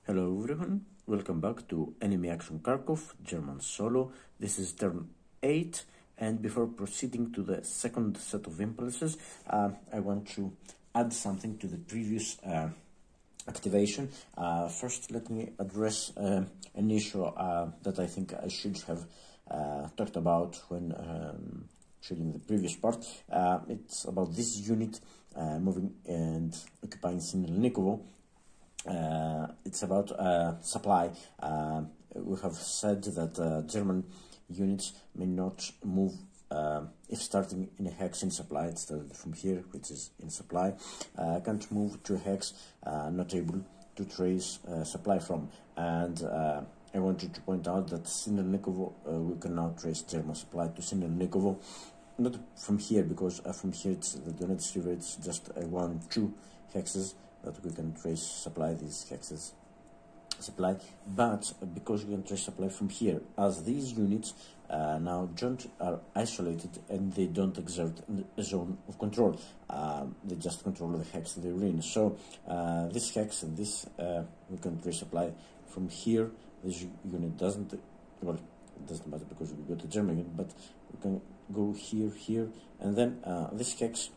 Hello everyone, welcome back to Enemy Action Kharkov, German solo. This is turn 8, and before proceeding to the second set of impulses, I want to add something to the previous activation. First, let me address an issue that I think I should have talked about when shooting the previous part. It's about this unit moving and occupying Sinelnikowo. It's about supply. We have said that German units may not move if starting in a hex in supply. It started from here, which is in supply. Can't move to a hex not able to trace supply from. And I wanted to point out that Sinelnikowo, we can now trace German supply to Sinelnikowo. Not from here, because from here it's the Donetsk River, it's just 1-2 hexes that we can trace supply, these hexes supply, but because we can trace supply from here, as these units now are isolated and they don't exert a zone of control, they just control the hex they're in. So this hex and this we can trace supply from here. This unit doesn't, well, it doesn't matter because we got a German unit, but we can go here, and then this hex.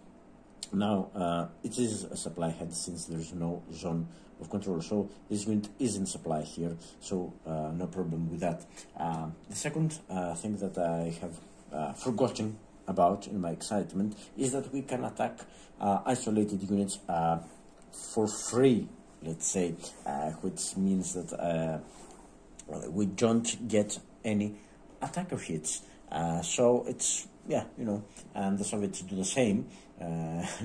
Now, it is a supply head since there is no zone of control, so this unit is in supply here, so no problem with that. The second thing that I have forgotten about in my excitement is that we can attack isolated units for free, let's say, which means that we don't get any attacker hits. So it's, yeah, you know, and the Soviets do the same.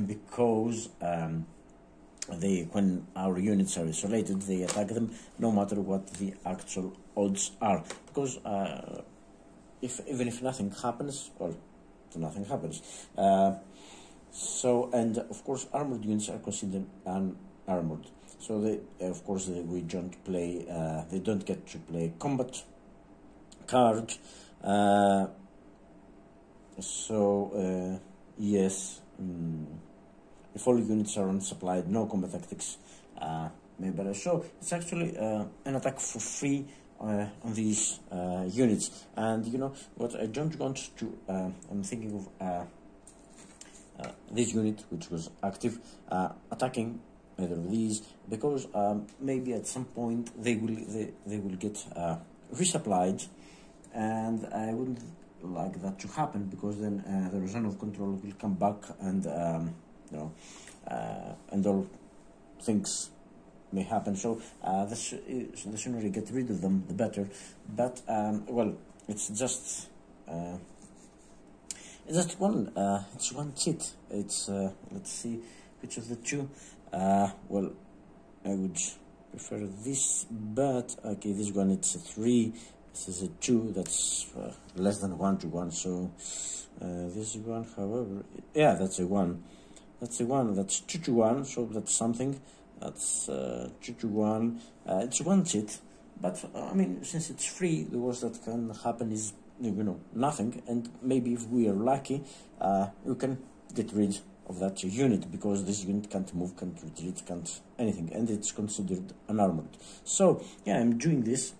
Because when our units are isolated, they attack them no matter what the actual odds are. Because even if nothing happens, or nothing happens. So, and of course, armored units are considered unarmored. So they, of course, we don't play. They don't get to play combat card. Yes. If all units are unsupplied, no combat tactics may better. So it's actually an attack for free on these units. And you know what, I don't want to, I'm thinking of this unit, which was active, attacking either of these, because maybe at some point they will get resupplied, and I wouldn't like that to happen, because then the zone of control will come back, and you know, and all things may happen. So the sooner you get rid of them, the better. But well, it's just one. It's one cheat. It's let's see which of the two. Well, I would prefer this, but okay, this one, it's a 3. This is a 2, that's less than 1 to 1, so this one, however, yeah, that's a 1. That's a 1, that's 2 to 1, so that's something. That's 2 to 1. It's one cheat, but I mean, since it's free, the worst that can happen is, you know, nothing, and maybe if we are lucky, we can get rid of that unit, because this unit can't move, can't retreat, can't anything, and it's considered unarmored. So, yeah, I'm doing this.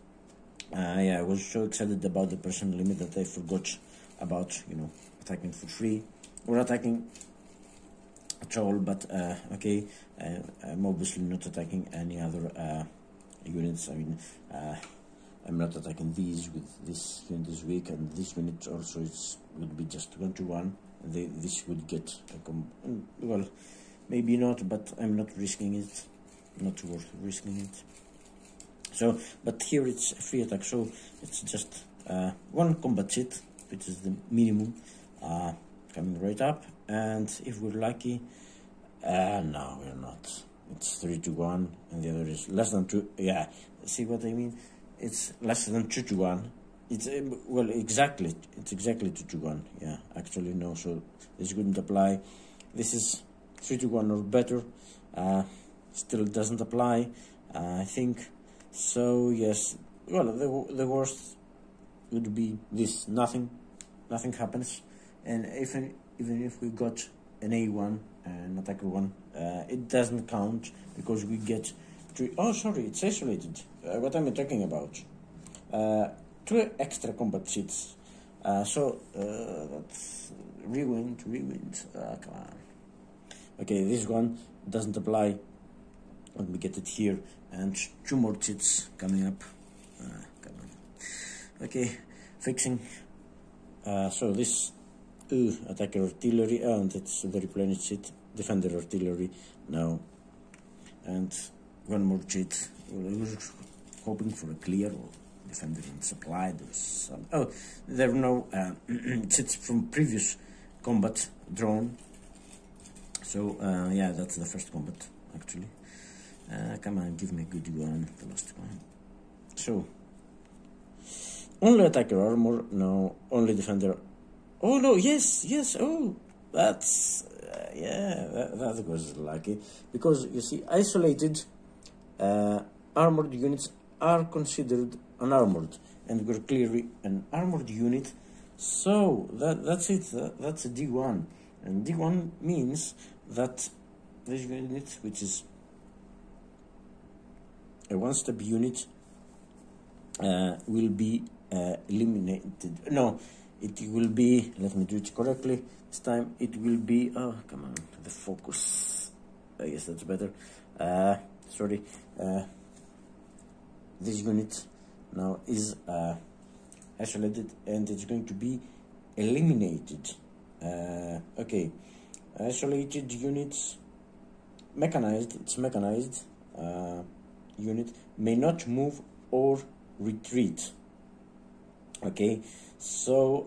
Yeah, I was so excited about the person limit that I forgot about, you know, attacking for free or attacking at all. But okay, I'm obviously not attacking any other units. I mean, I'm not attacking these with this unit is weak, and this unit also would be just 1 to 1. This would get well, maybe not, but I'm not risking it. Not worth risking it. So, but here it's a free attack, so it's just one combat cheat, which is the minimum, coming right up, and if we're lucky, no, we're not. It's 3 to 1, and the other is less than 2. Yeah, see what I mean? It's less than 2 to 1. It's well, exactly. It's exactly 2 to 1. Yeah, actually no. So this wouldn't apply. This is 3 to 1 or better. Still doesn't apply. I think. So yes, well, the worst would be this. Nothing happens, and even if we got an A1, an attacker 1, it doesn't count, because we get Oh, sorry, it's isolated. What am I talking about? 2 extra combat seats. That's rewind. Come on. Okay, this one doesn't apply. Let me get it here, and 2 more seats coming up. Come on. Okay, fixing. So this attacker artillery, and it's the replenished seat. Defender artillery now, and 1 more cheat. I was hoping for a clear or defender and supply. There's some. Oh, there are no cheats from previous combat drawn. So yeah, that's the first combat actually. Come on, give me a good one. The last one. So only attacker armor. No, only defender. Oh no! Yes. Oh, that's. Yeah, that was lucky, because you see, isolated armored units are considered unarmored, and we're clearly an armored unit, so that's it. That's a D1, and D1 means that this unit, which is a 1-step unit, will be eliminated. No, it will be. Let me do it correctly. This time it will be, oh come on, the focus, I guess that's better. Sorry, this unit now is isolated, and it's going to be eliminated. Okay, isolated units, mechanized, it's mechanized unit, may not move or retreat. Okay, so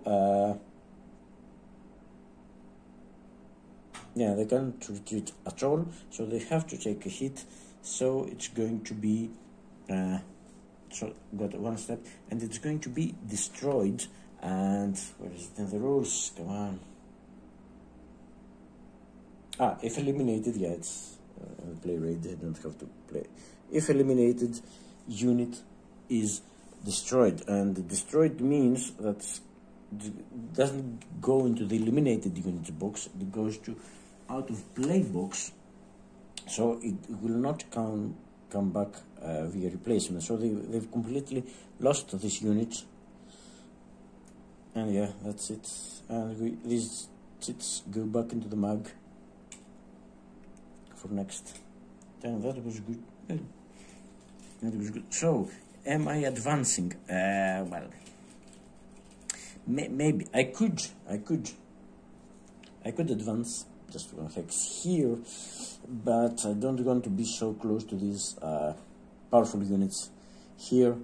yeah, they can't retreat at all, so they have to take a hit. So it's going to be so got 1 step, and it's going to be destroyed. And where is it in the rules? Come on. If eliminated, yeah, it's play rate. They don't have to play. If eliminated, unit is destroyed, and destroyed means that doesn't go into the eliminated units box. It goes to out of play box, so it will not come back via replacement. So they've completely lost this unit, and yeah, that's it. And these chits go back into the mag for next. Damn, that was good. That was good. So, am I advancing? Well, maybe I could advance just 1 hex here, but I don't want to be so close to these powerful units here.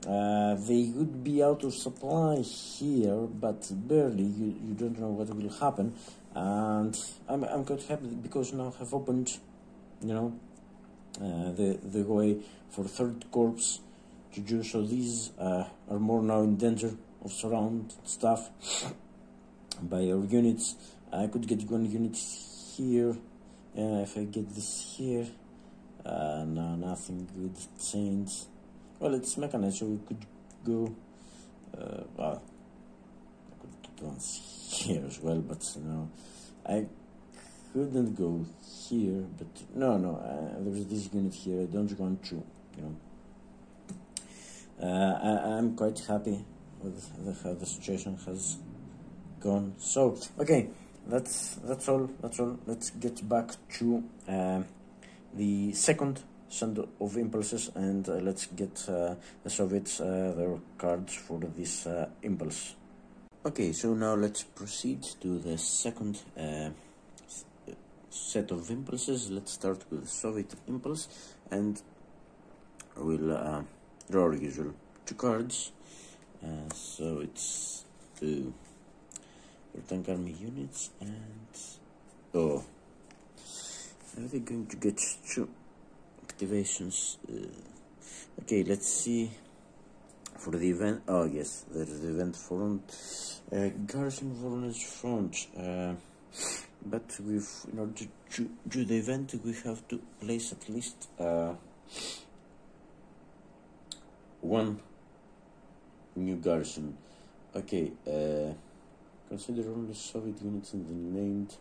They would be out of supply here, but barely. You don't know what will happen, and I'm quite happy because now I've opened, you know, the way for 3rd corps to do. So these are more now in danger of surround stuff by our units. I could get 1 unit here. If I get this here, no, nothing good changed. Well, it's mechanized, so we could go. Well, I could advance here as well, but no, I couldn't go here. But no, there's this unit here. I don't want to, you know. I'm quite happy with how the situation has gone. So okay, that's all. Let's get back to the second set of impulses, and let's get the Soviets their cards for this impulse. Okay, so now let's proceed to the second set of impulses. Let's start with the Soviet impulse, and we'll draw our usual 2 cards. So it's 2 for tank army units, and are they going to get 2 activations? Okay, let's see for the event. Oh yes, there's the event front, garrison Voronezh front. But in order to do the event, we have to place at least 1 new garrison. Okay, consider only Soviet units in the named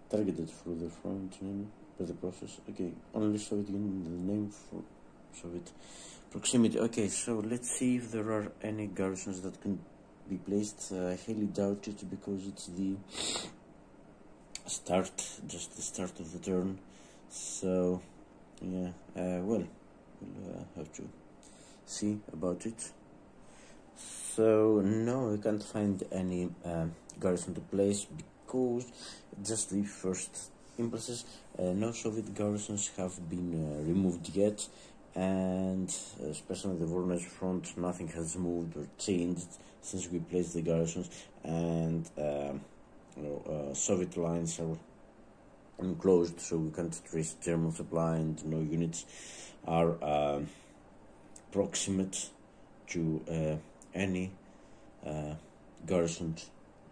targeted for the front. the process. Okay, only Soviet Union, the name for Soviet proximity. Okay, so let's see if there are any garrisons that can be placed. I highly doubt it because it's the start, just the start of the turn. So yeah, well, we'll have to see about it. So no, we can't find any garrison to place because just the first impulses. No Soviet garrisons have been removed yet, and especially the Voronezh front, nothing has moved or changed since we placed the garrisons, and Soviet lines are enclosed, so we can't trace German supply, and no units are proximate to any garrisoned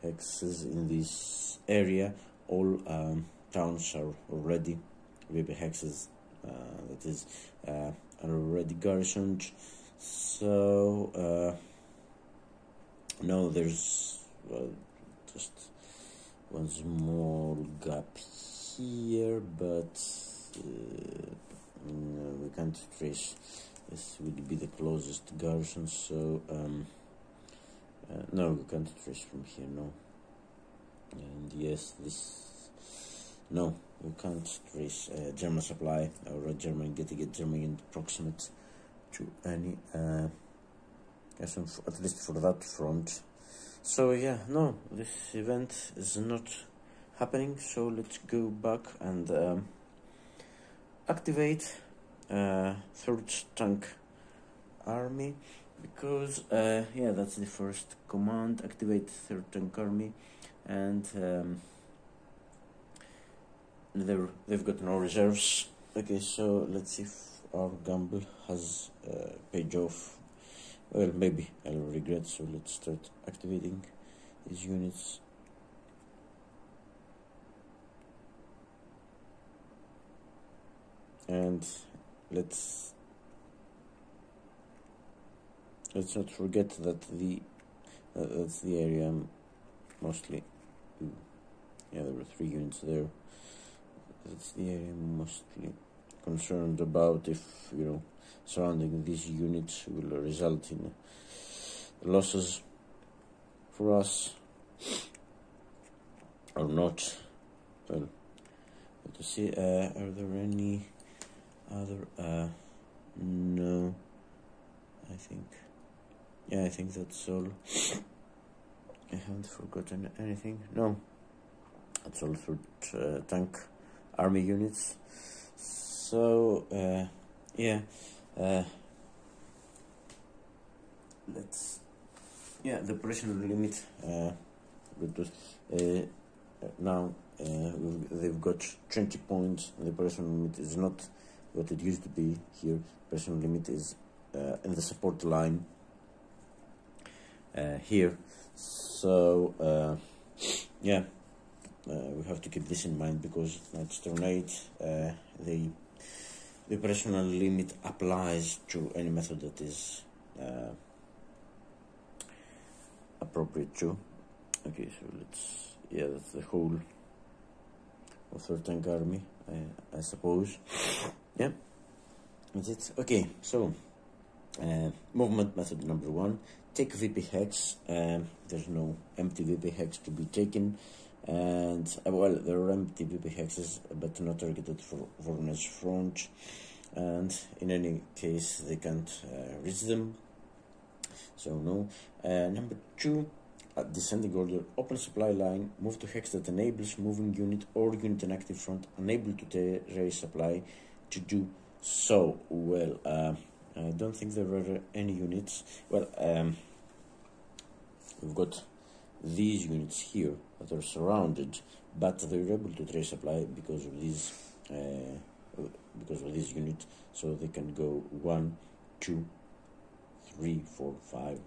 hexes in this area. All towns are already VP hexes, that is, are already garrisoned. So no, there's just one small gap here, but no, we can't trace. This would be the closest garrison, so no, we can't trace from here, no. And yes, no, we can't trace German supply or German German unit proximate to any at least for that front. So yeah, no, this event is not happening, so let's go back and activate 3rd Tank Army, because yeah, that's the first command. Activate 3rd Tank Army, and they've got no reserves. Okay, so let's see if our gamble has paid off. Well, maybe I'll regret, so let's start activating these units. And let's not forget that that's the area mostly. Yeah, there were 3 units there. That's the area I'm mostly concerned about. If surrounding these units will result in losses for us or not. Well, to see, are there any other? No, I think that's all. I haven't forgotten anything. No, that's all for tank army units. So yeah, the operational limit now they've got 20 points. The operational limit is not what it used to be here. Operational limit is in the support line here. So yeah, we have to keep this in mind, because it's turn 8. The operational limit applies to any method that is appropriate to. Okay, so that's the whole of 3rd Tank Army, I suppose. Yeah, that's it. Okay, so movement method number 1: take VP hex. There's no empty VP hex to be taken, and well, there are empty VP hexes, but not targeted for Voronezh front, and in any case they can't reach them. So no. Number 2, descending order: open supply line, move to hex that enables moving unit or unit in active front unable to raise supply to do so. Well, I don't think there are any units. Well, we've got these units here that are surrounded, but they're able to trace supply because of these units, so they can go 1, 2, 3, 4, 5, and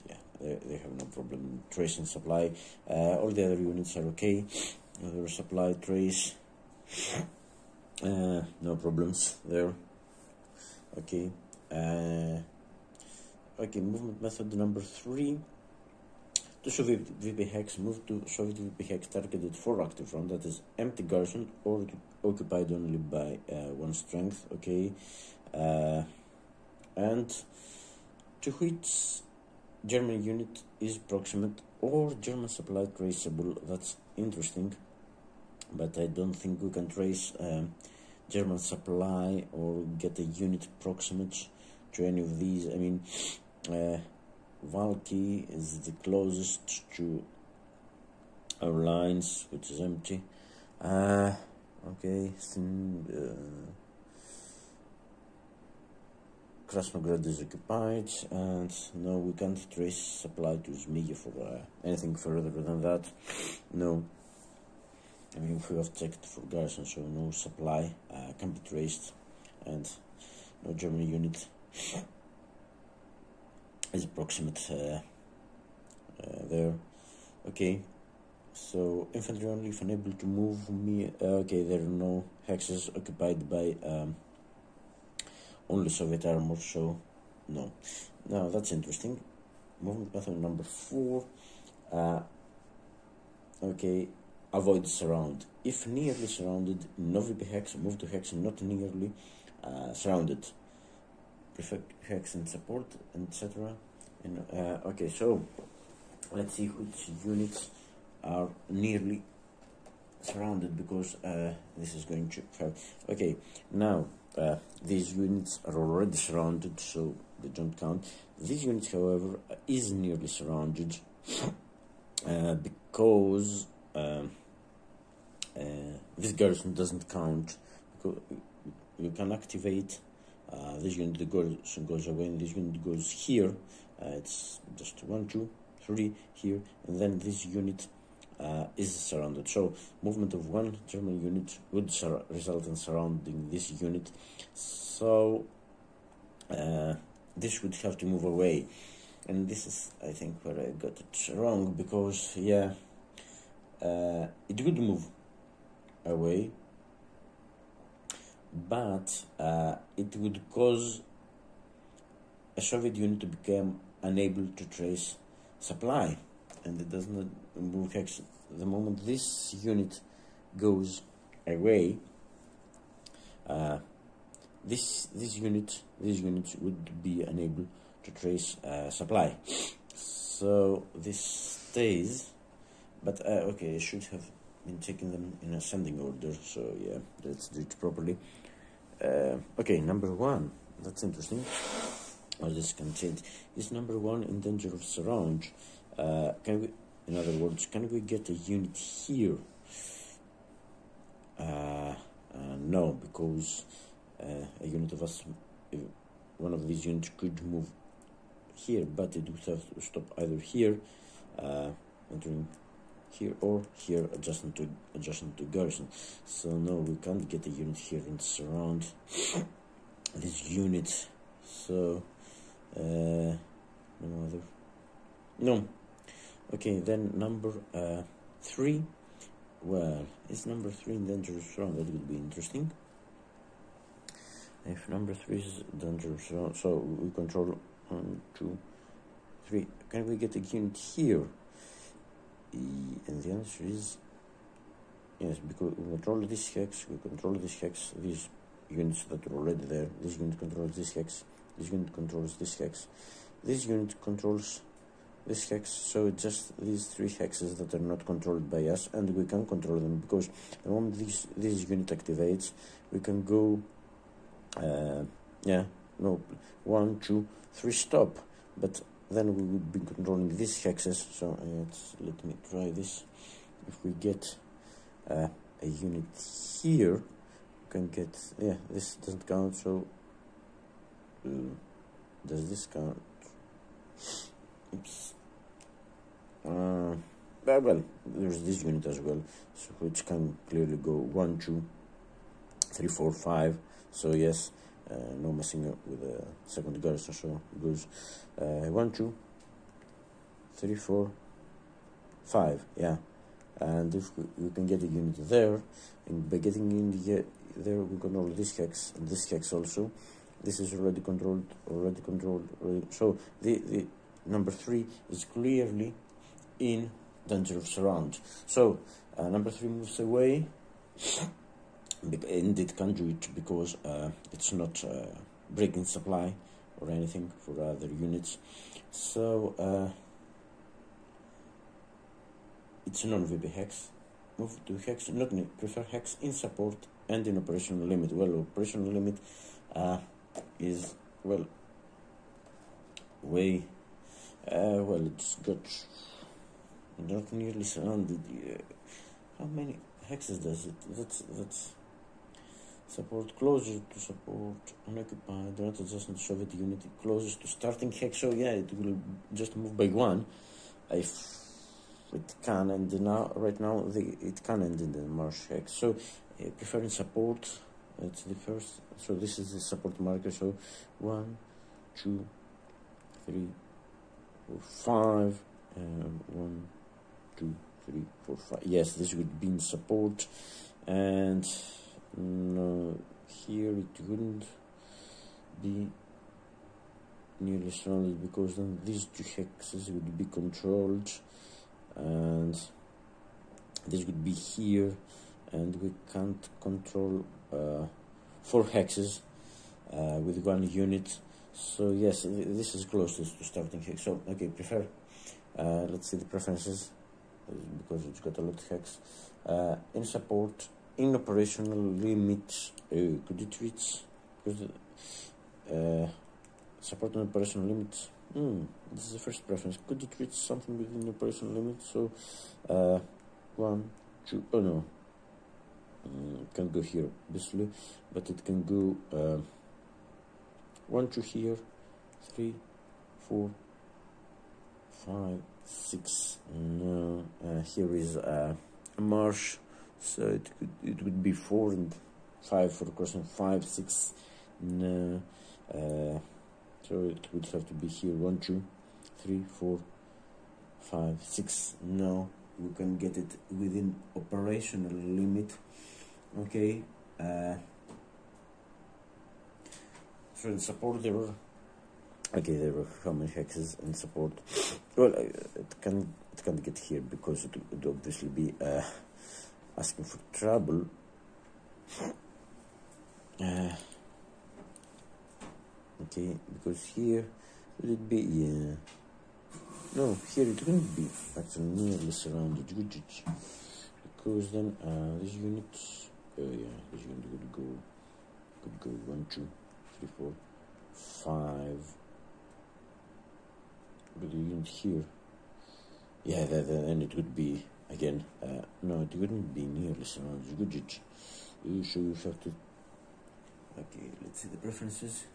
yeah, they have no problem tracing supply. All the other units are okay. Their supply trace, no problems there. Okay. Okay, movement method number 3: to Soviet VP hex, move to Soviet VP hex targeted for active front, that is empty garrison or occupied only by 1 strength, okay, and to which German unit is proximate or German supply traceable. That's interesting, but I don't think we can trace German supply or get a unit proximate to any of these. I mean, Valky is the closest to our lines, which is empty. Okay, Krasnograd is occupied, and no, we can't trace supply to Zmiev for anything further than that. No, I mean, we have checked for garrison, so no supply can be traced, and no German unit is approximate there. Okay, so infantry only if unable to move me. Okay, there are no hexes occupied by only Soviet armor, so no. Now that's interesting. Movement method number 4. Okay, avoid surround. If nearly surrounded, no VP hex, move to hex not nearly surrounded. Prefect hex and support, etc. And okay, so let's see which units are nearly surrounded, because this is going to have. Okay, now these units are already surrounded, so they don't count. This unit, however, is nearly surrounded because this garrison doesn't count. Because you can activate this unit, the garrison goes away, and this unit goes here. It's just 1, 2, 3 here, and then this unit is surrounded. So movement of 1 German unit would result in surrounding this unit. So this would have to move away, and this is, I think, where I got it wrong, because yeah, it would move away, but it would cause a Soviet unit to become unable to trace supply, and it does not move hex. The moment this unit goes away, this unit would be unable to trace supply. So this stays, but okay, I should have been taking them in ascending order. So yeah, let's do it properly. Okay, number 1. That's interesting. Or this can change. Is number 1 in danger of surround? Can we, in other words, can we get a unit here? No, because a unit of us, one of these units could move here, but it would have to stop either here, entering here, or here, adjacent to garrison. So no, we can't get a unit here and surround this unit. So no other. No. Okay, then number 3. Well, is number 3 in dangerous surround? That would be interesting. If number 3 is dangerous surround, so we control 1, 2, 3. Can we get a unit here? And the answer is yes, because we control this hex, these units that are already there. This unit controls this hex, this unit controls this hex, this unit controls this hex. So it's just these 3 hexes that are not controlled by us, and we can control them, because the moment this unit activates, we can go yeah, no, 1, 2, 3 stop, but then we would be controlling these hexes. So let me try this. If we get a unit here, we can get, yeah, this doesn't count, so does this count? Oops. Well, there's this unit as well, so which can clearly go 1, 2, 3, 4, 5. So yes, no messing up with the second garrison, so it goes 1, 2, 3, 4, 5. Yeah, and if we can get a unit there, and by getting in there, we control this hex and this hex also. This is already controlled. So the number 3 is clearly in danger of surround. So number 3 moves away, and it can't do it because it's not breaking supply or anything for other units. So it's a non-VB hex. Move to hex, not prefer hex in support and in operational limit. Well, operational limit is, well, way, well, it's got not nearly surrounded. How many hexes does it? That's support, closer to support, unoccupied, not adjacent Soviet unit, closest to starting hex. So yeah, it will just move by 1 if it can, and now right now it can end in the marsh hex. So preferring support, it's the first. So this is the support marker. So 1, 2, 3, 4, 5, 1, 2, 3, 4, 5. Yes, this would be in support, and no, here it wouldn't be nearly surrounded because then these 2 hexes would be controlled, and this would be here, and we can't control 4 hexes with 1 unit. So yes, this is closest to starting hex. So okay, prefer, let's see the preferences, because it's got a lot of hex. In support, in operational limit, could it reach, because support and operational limits, this is the first preference. Could it reach something within operational limits? So 1, 2, oh no, it can go here obviously, but it can go 1, 2 here, 3, 4, 5, 6. No, here is a marsh, so it would be 4 and 5 for crossing, 5, 6. No, so it would have to be here 1, 2, 3, 4, 5, 6. No, we can get it within operational limit. Okay. So in support there were, okay, there were how many hexes in support? Well, it can't get here because it would obviously be asking for trouble. Okay, because here would it be, yeah, no, here it wouldn't be actually nearly surrounded, would it? Because then this unit, yeah, this unit would go 1, 2, 3, 4, 5. But the unit here, yeah, then it would be again. No, it wouldn't be nearly surrounded, would it? So you have to. Okay, let's see the preferences.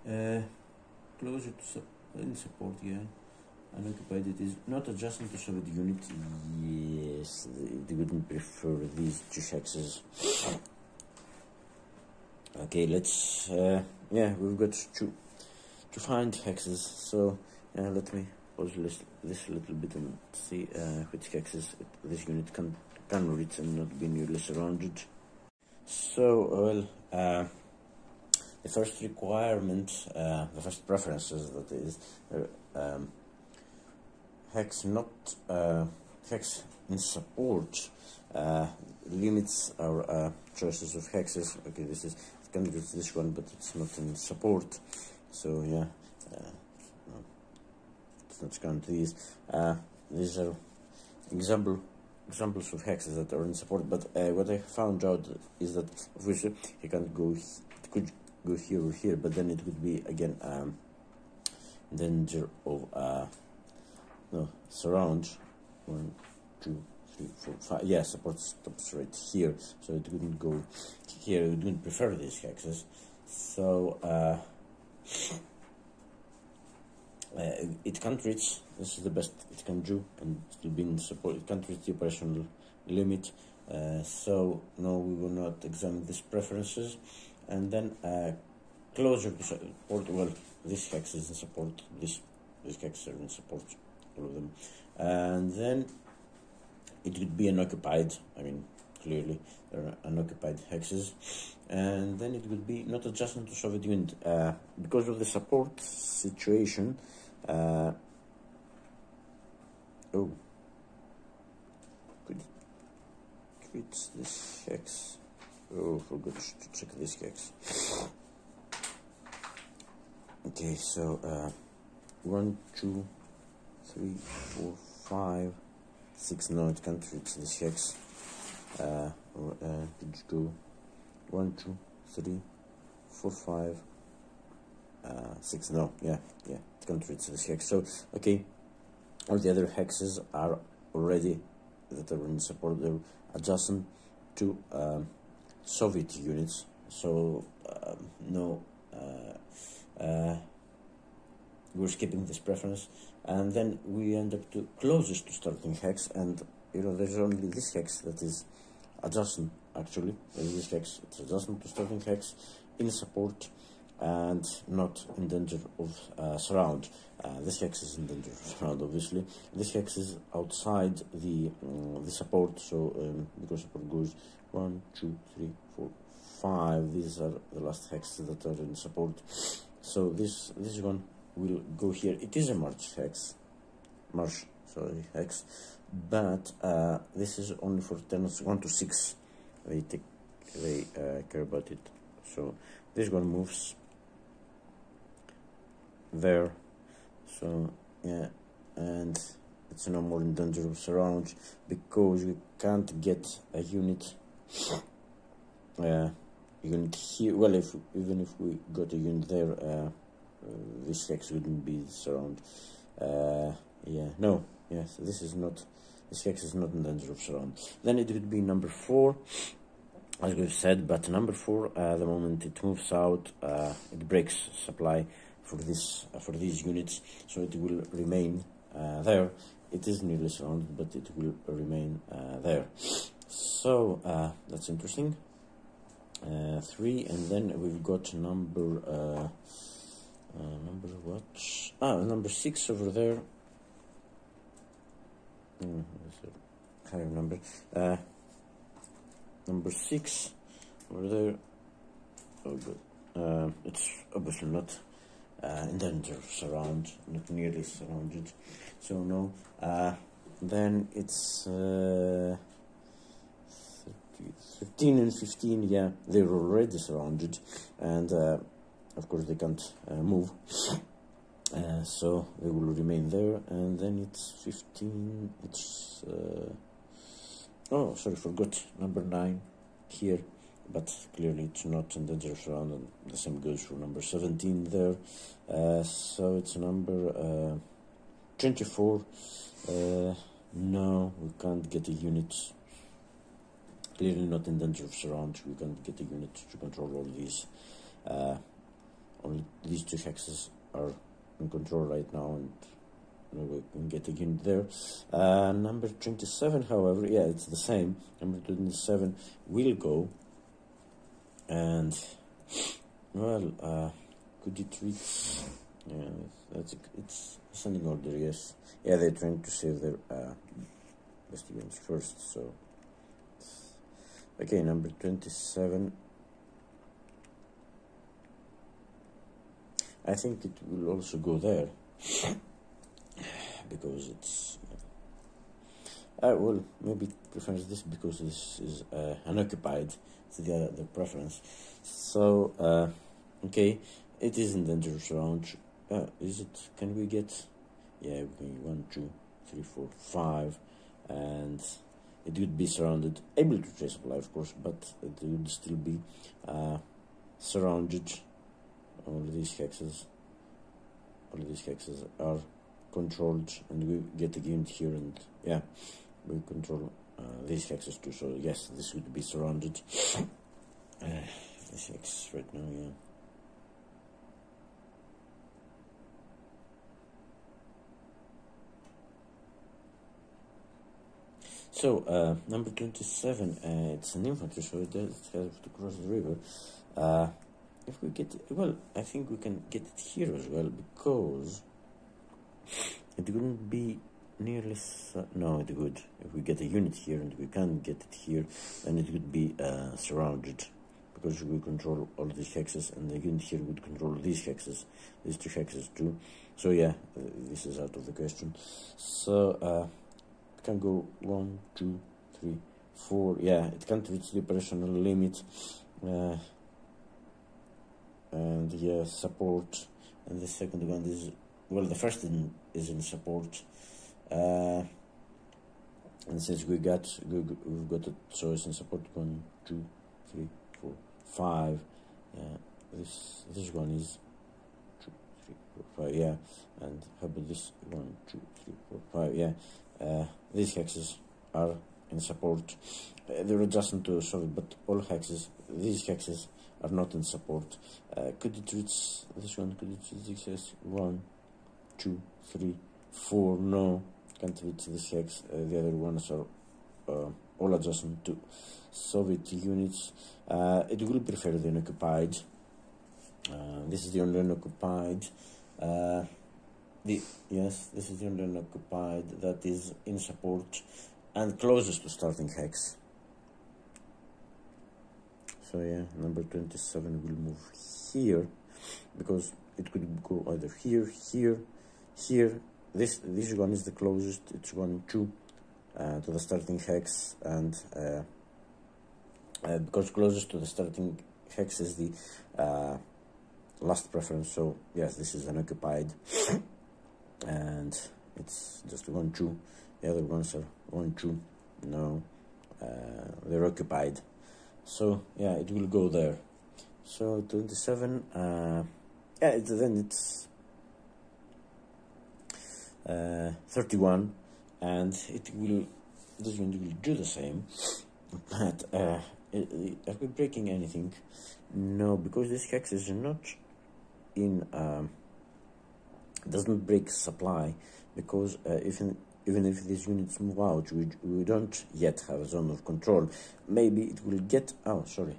Closer to in support, yeah. Unoccupied, it is not adjacent to Soviet unit. Yes, they wouldn't prefer these 2 hexes. Okay, let's. Yeah, we've got to find hexes. So let me pause this a little bit and see which hexes this unit can reach and not be nearly surrounded. So well, the first requirement, the first preferences, that is hex not hex in support limits our choices of hexes. Okay, this is, it can reach this one, but it's not in support. So yeah, no, it's not count these. These are examples of hexes that are in support. But what I found out is that obviously you can't go. It could go here or here, but then it would be again danger of no surround. 1, 2, 3, 4, 5. Yeah, support stops right here, so it wouldn't go here. It wouldn't prefer these hexes. So it can't reach. This is the best it can do, and still being support. It can't reach the operational limit. So no, we will not examine these preferences. And then closer to support. Well, this hex is in support. This hex are in support. All of them. And then it would be unoccupied. I mean, clearly there are unoccupied hexes. And then it would be not adjacent to Soviet unit because of the support situation. Oh. treats this hex. Oh, forgot to check this hex. Okay, so 1, 2, 3, 4, 5, 6. No, it can't reach this hex. Did you go 1, 2, 3, 4, 5, 6? No, yeah, it can't reach this hex. So okay, all the other hexes are already that are in support. They're adjacent to Soviet units. So no. We're skipping this preference, and then we end up to closest to starting hex, and there's only this hex that is adjacent. Actually, this hex, it's adjacent to starting hex, in support, and not in danger of surround. This hex is in danger of surround, obviously. This hex is outside the support, so because support goes 1, 2, 3, 4, 5. These are the last hexes that are in support. So this one will go here. It is a march hex, but this is only for turns 1 to 6. They care about it. So this one moves there. So yeah, and it's no more in danger of surround because we can't get a unit. Unit here. Well, even if we got a unit there, this hex wouldn't be surround. This hex is not in danger of surround. Then it would be number 4, as we've said. But number 4, the moment it moves out, it breaks supply for these units, so it will remain there. It is nearly surrounded, but it will remain there. So that's interesting. 3, and then we've got number number 6 over there. Higher number. Number 6 over there. Oh, good. It's obviously not in danger of surround, not nearly surrounded. So no. Then it's 13 and 15, yeah, they're already surrounded, and of course they can't move, so they will remain there. And then it's 15, it's oh, sorry, forgot number 9 here, but clearly it's not in danger of surround, and the same goes for number 17 there. So it's number 24. No, we can't get a unit. Clearly not in danger of surround. We can't get a unit to control all these. Only these 2 hexes are in control right now, and we can get a unit there. Number 27, however, yeah, it's the same. Number 27 will go, and well, could it reach? Yeah, it's ascending order. Yes, yeah, they're trying to save their best units first. So okay, number 27. I think it will also go there because it's well, maybe it prefers this because this is unoccupied. It's the preference. So okay, it is in danger of surround. Is it? Can we get? Yeah, we can 1, 2, 3, 4, 5, and it would be surrounded, able to trace supply, of course, but it would still be surrounded. All these hexes are controlled, and we get a unit here, and yeah, we control these hexes too. So yes, this would be surrounded. This hex right now, yeah. So number 27, it's an infantry, so it does have to cross the river. If we get, well, I think we can get it here as well, because it wouldn't be nearly, no, it would. If we get a unit here and we can't get it here, then it would be surrounded, because we control all these hexes, and the unit here would control these hexes, these 2 hexes too. So yeah, this is out of the question. So can go 1, 2, 3, 4, yeah, it can't reach the operational limit, and yeah, support. And the second one is, well, the first is in support, and since we've got a choice in support, 1, 2, 3, 4, 5. This one is 2, 3, 4, 5. Yeah, and how about this? 1, 2, 3, 4, 5. Yeah, these hexes are in support. They're adjacent to Soviet, but all hexes, these hexes, are not in support. Could it reach this one? Could it reach this hex? 1, 2, 3, 4. No, can't reach this hex. The other ones are all adjacent to Soviet units. It will prefer the unoccupied. This is the only unoccupied. Yes, this is the only unoccupied that is in support and closest to starting hex. So yeah, number 27 will move here, because it could go either here, here, here. This one is the closest. It's 1, 2 to the starting hex, and because closest to the starting hex is the last preference. So yes, this is unoccupied, and it's just 1, 2. The other ones are 1, 2. No, they're occupied. So yeah, it will go there. So 27. Yeah, then it's 31, and it will. This one will do the same. But are we breaking anything? No, because this hex is not in. Doesn't break supply, because even if these units move out, we don't yet have a zone of control. Maybe it will get. Oh, sorry.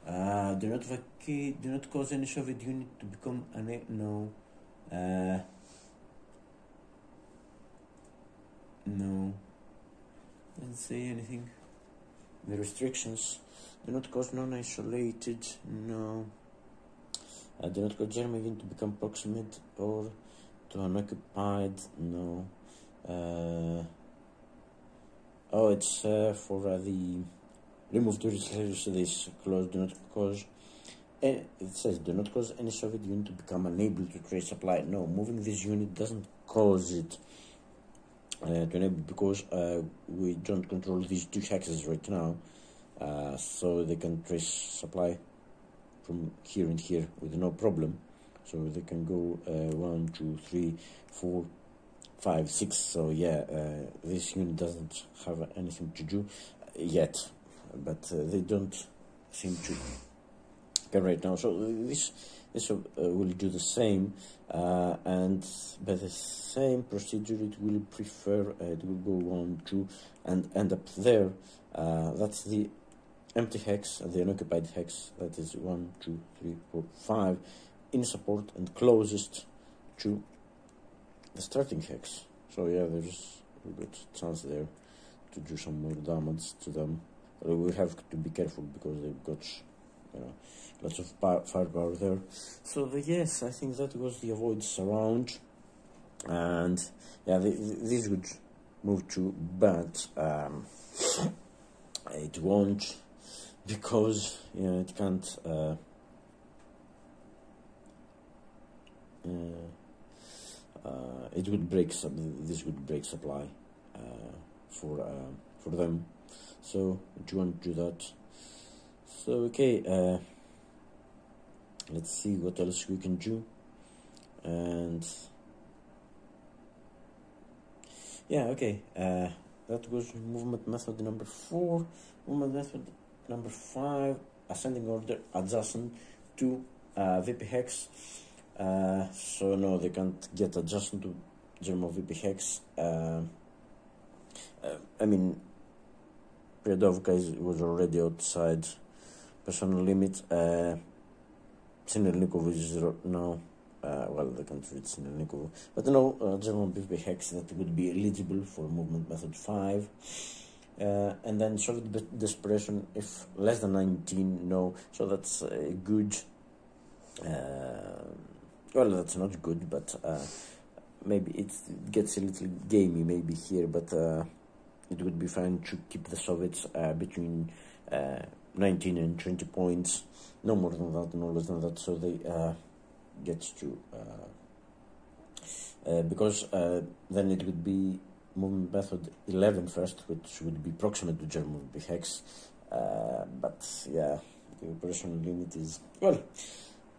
Do not vacate. Do not cause any Soviet unit to become no. No. Didn't say anything. The restrictions. Do not cause non-isolated. No. Do not cause German unit to become proximate or to unoccupied. No. Oh, it's for the remove the restrictions to this clause. Do not cause. It says do not cause any Soviet unit to become unable to trace supply. No, moving this unit doesn't cause it to enable, because we don't control these two hexes right now, so they can trace supply from here and here with no problem. So they can go 1, 2, 3, 4, 5, 6. So yeah, this unit doesn't have anything to do yet, but they don't seem to can right now. So this will do the same, and by the same procedure it will prefer, it will go 1, 2 and end up there. That's the empty hex, the unoccupied hex. That is 1, 2, 3, 4, 5 in support and closest to the starting hex. So yeah, there's a good chance there to do some more damage to them. We have to be careful because they've got, you know, lots of firepower there. So yes, I think that was the avoid surround, and yeah, this would move to, but it won't, because you know it can't. It would break this would break supply for them, so it won't do that. So okay, let's see what else we can do. And yeah, okay, that was movement method number 4. Movement method number 5, ascending order adjacent to VP hex. So no, they can't get adjacent to German VP hex. I mean, Priadovka was already outside personal limit. Sinelnikowo is 0 now. Well, they can't reach Sinelnikowo, but no, German VP hex that would be eligible for movement method 5. And then Soviet desperation if less than 19, no. So that's good. Well, that's not good, but maybe it gets a little gamey maybe here, but it would be fine to keep the Soviets between 19 and 20 points, no more than that, no less than that, so they get to because then it would be movement method 11 first, which would be proximate to German hex, but yeah, the operational limit is, well,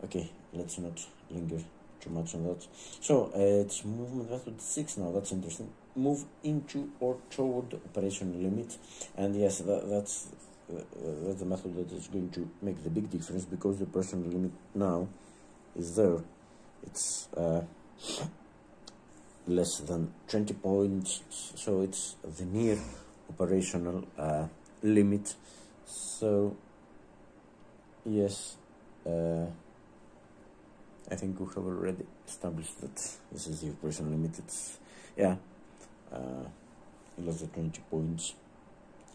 okay, let's not linger too much on that. So it's movement method 6 now. That's interesting. Move into or toward operational limit, and yes, that's the method that is going to make the big difference, because the operational limit now is there. It's less than 20 points, so it's the near operational limit. So yes, I think we have already established that this is the operational limit. It's, yeah, less than 20 points,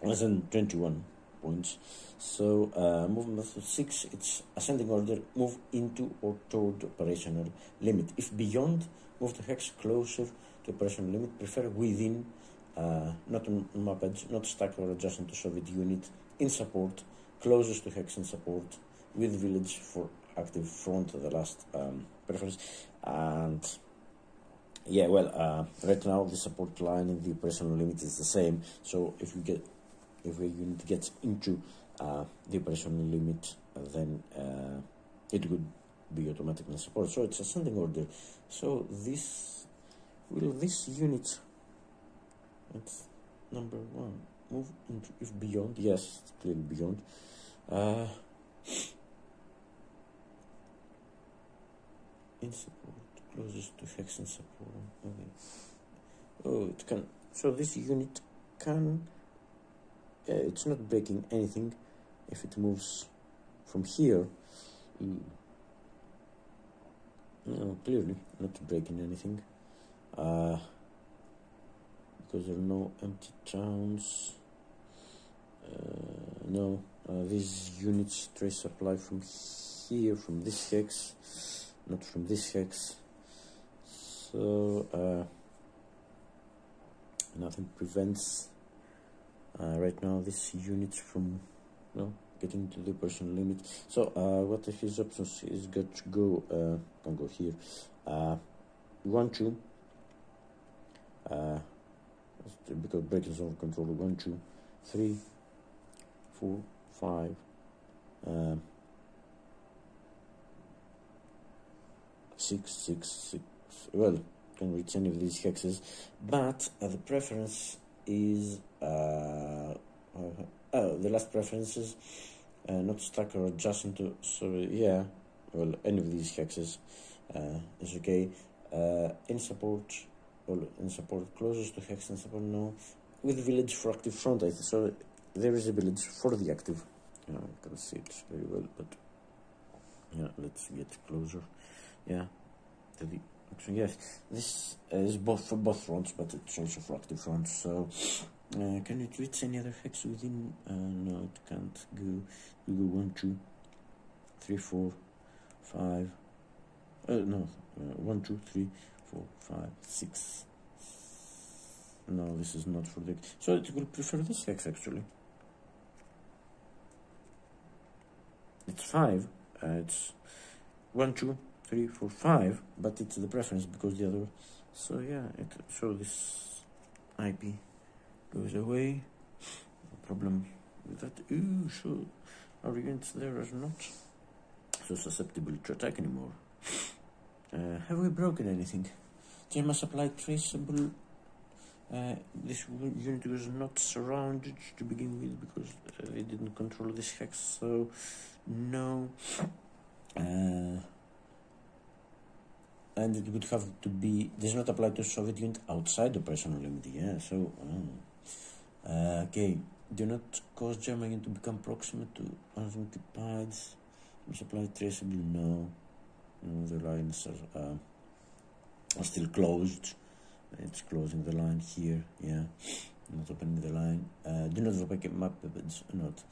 less than 21 points. So movement method 6, it's ascending order, move into or toward operational limit. If beyond, move to hex closer to operational limit, prefer within, not on map edge, not stuck or adjacent to Soviet unit, in support, closest to hex in support, with village for active front, the last preference. And yeah, well, right now the support line in the operational limit is the same, so if a unit gets into the operational limit, then it would be automatically support. So it's ascending order. So this unit, it's number 1, move into, if beyond, yes, it's clearly beyond, in support, closest to hex in support. Okay. Oh, it can, so this unit can, it's not breaking anything if it moves from here. No, clearly not breaking anything, because there are no empty towns. No, these units trace supply from here, from this hex, not from this hex. So nothing prevents right now this unit from getting to the operational limit. So what are his options? He's got to go, can go here, 1, 2, because breaking zone of control, 1, 2, 3, 4, 5, 6, 6, 6. Well, can reach any of these hexes, but the preference is the last preference is not stuck or adjacent to, sorry, yeah, well, any of these hexes is okay. In support, well, in support, closest to hex in support, no, with village for active front, I think. So there is a village for the active, you can see it very well, but yeah, let's get closer, yeah, to the, yes, this is both for both fronts, but it's also for active fronts. So can it reach any other hex within? No, it can't go. We go 1, 2, 3, 4, 5. No, 1, 2, 3, 4, 5, 6. No, this is not for the. So it will prefer this hex actually. It's 5. It's 1, 2, 3, 4, 5, but it's the preference because the other. So yeah, so this IP goes away. No problem with that. Ooh, so our units there are not so susceptible to attack anymore. Have we broken anything? German supply traceable. This unit was not surrounded to begin with because they didn't control this hex, so no. And it would have to be, does not apply to Soviet unit outside the operational limit, yeah, so, okay, do not cause German unit to become proximate to unoccupied, supply traceable, no, the lines are still closed, it's closing the line here, yeah, not opening the line, do not opaque map weapons, not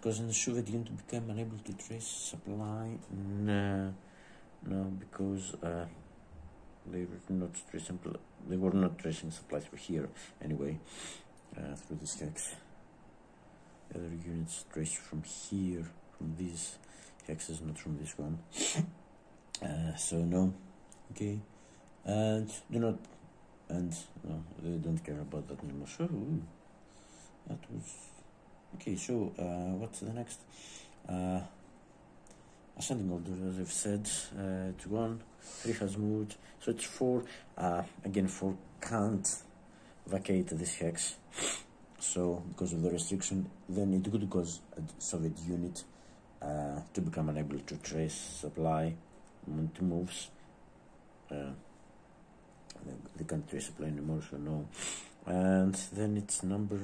causing the Soviet unit to become unable to trace supply, no, because they were not tracing supplies for here anyway. through this hex. The other units traced from here, from these hexes, not from this one. So no, okay, and do not, and no, they don't care about that anymore. So that was okay. So what's the next? Ascending order, as I've said, it's 1, 3 has moved, so it's 4. Again, 4 can't vacate this hex, so because of the restriction, then it could cause a Soviet unit to become unable to trace supply when it moves. They can't trace supply anymore, so no. And then it's number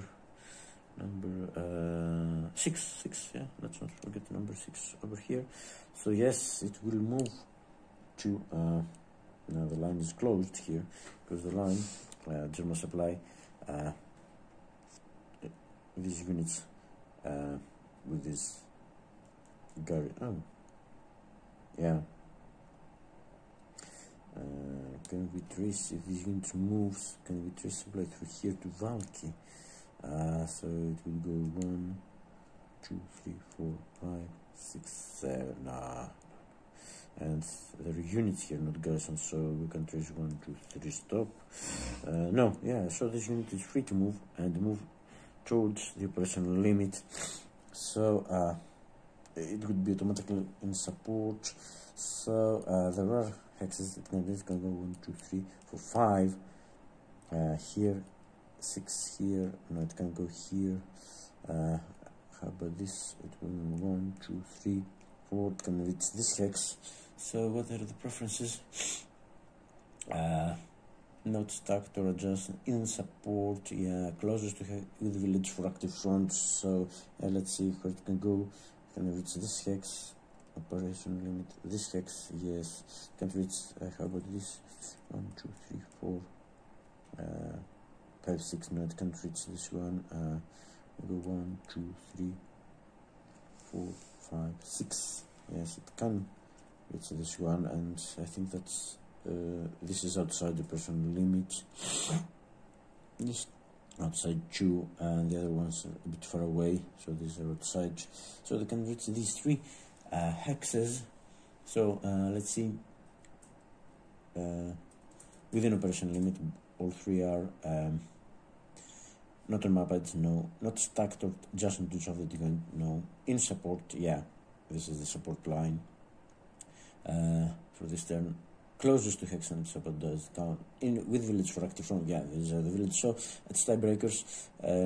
6, yeah, let's not forget number 6 over here. So yes, it will move to now the line is closed here because the line German supply these units with this guard. Oh yeah, can we trace if this unit moves? Can we trace supply through here to Valky? So it will go 1, 2, 3, 4, 5, 6, 7. Nah. And there are units here, not garrison, so we can trace 1, 2, 3, stop. No, yeah, so this unit is free to move and move towards the operational limit. So it would be automatically in support. So there are hexes. It can go 1, 2, 3, 4, 5 here. 6 here, no, it can go here. How about this? It will 1, 2, 3, 4. It can reach this hex. So what are the preferences? Not stacked or adjacent, in support, yeah, closest to with the village for active fronts. So let's see where it can go. It can reach this hex, operation limit. This hex, yes, can reach. How about this? 1, 2, 3, 4. 5, 6, no, it can't reach this one. We go 1, 2, 3, 4, 5, 6. Yes, it can reach this one, and I think that's this is outside the personal limit. This outside 2, and the other one's a bit far away, so these are outside. So they can reach these 3 hexes. So let's see. Within operation limit, all 3 are. Not on map edge, no. Not stacked or adjacent to Soviet event, no. In support, yeah. This is the support line for this turn. Closest to hex and support does count. With village for active front, yeah, these are the village. So it's tiebreakers,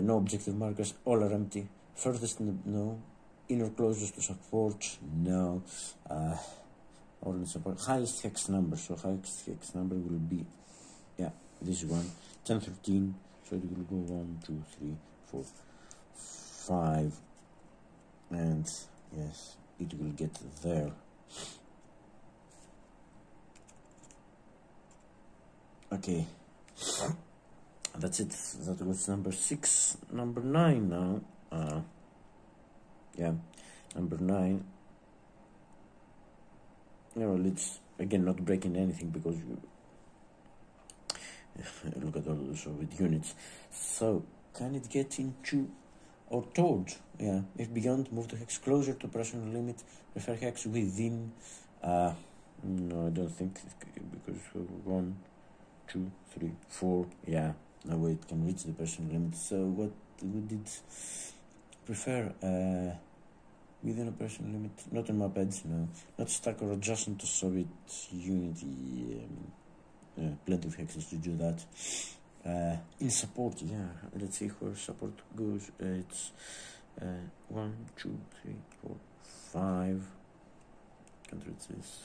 no objective markers, all are empty. Furthest, no. Inner closest to support, no. All in support. Highest hex number, so highest hex number will be, yeah, this one, 10, 13. So it will go 1, 2, 3, 4, 5, and yes, it will get there. Okay, that's it. That was number 6. Number 9 now. Yeah, number 9. Well, it's again not breaking anything because you look at all the Soviet units. So can it get into or towards? Yeah, if beyond, move the hex closer to operational limit. Prefer hex within. No, I don't think, because 1, 2, 3, 4. Yeah, no way it can reach the operational limit. So what would it prefer? Within operational limit, not on map edge, no. Not stuck or adjacent to Soviet unity. Plenty of hexes to do that. In support, yeah, let's see where support goes. It's 1, 2, 3, 4, 5. Can't reach this.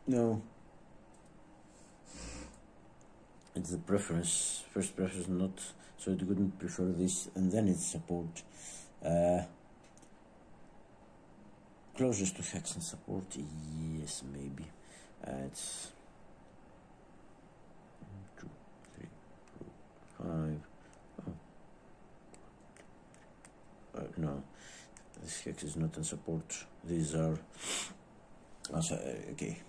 No, it's the preference. First preference, not, so it wouldn't prefer this, and then it's support. Closest to hex and support, yes, maybe. It's 1, 2, 3, 4, 5. Oh. No, this hex is not in support. These are also okay.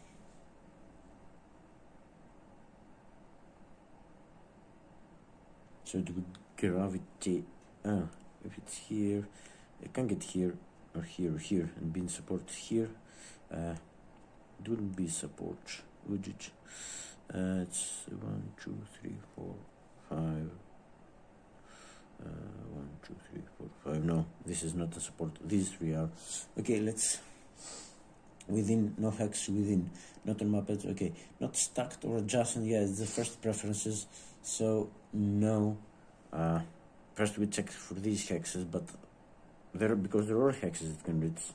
So it would gravitate. If it's here, it can get here or here or here and be in support here. It wouldn't be support, would it? It's 1, 2, 3, 4, 5. 1, 2, 3, 4, 5. No, this is not a support. These three are. Okay, let's. Within, no hex within, not on mapped. Okay, not stacked or adjacent. Yeah, it's the first preferences. So no. First we check for these hexes, but because there are hexes it can reach,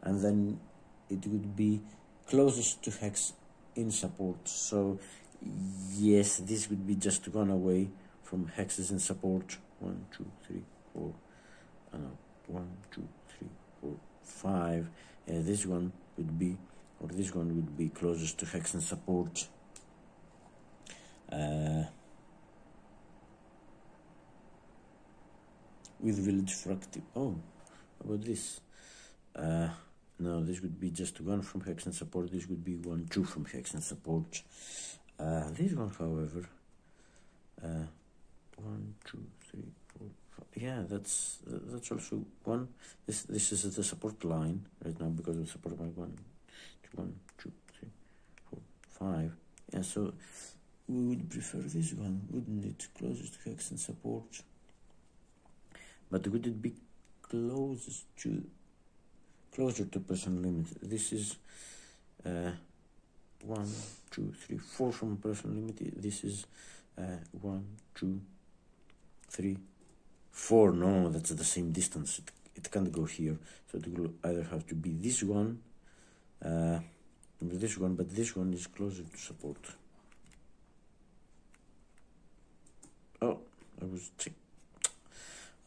and then it would be closest to hex in support. So yes, this would be just one away from hexes in support. 1, 2, 3, 4. 1, 2, 3, 4, 5. This one would be, or this one would be closest to hex in support. With village fractive. Oh, how about this? No, this would be just 1 from hex and support. This would be 1, 2 from hex and support. This one, however, 1, 2, 3, 4, 5. Yeah, that's also 1. This is the support line right now because of support by 1, 2, 3, 4, 5. Yeah, so we would prefer this one, wouldn't it? Closest to hex and support. But would it be closer to personal limit? This is 1, 2, 3, 4 from personal limit. This is 1, 2, 3, 4. No, that's the same distance. It can't go here. So it will either have to be this one, or this one, but this one is closer to support. Oh, I was checking.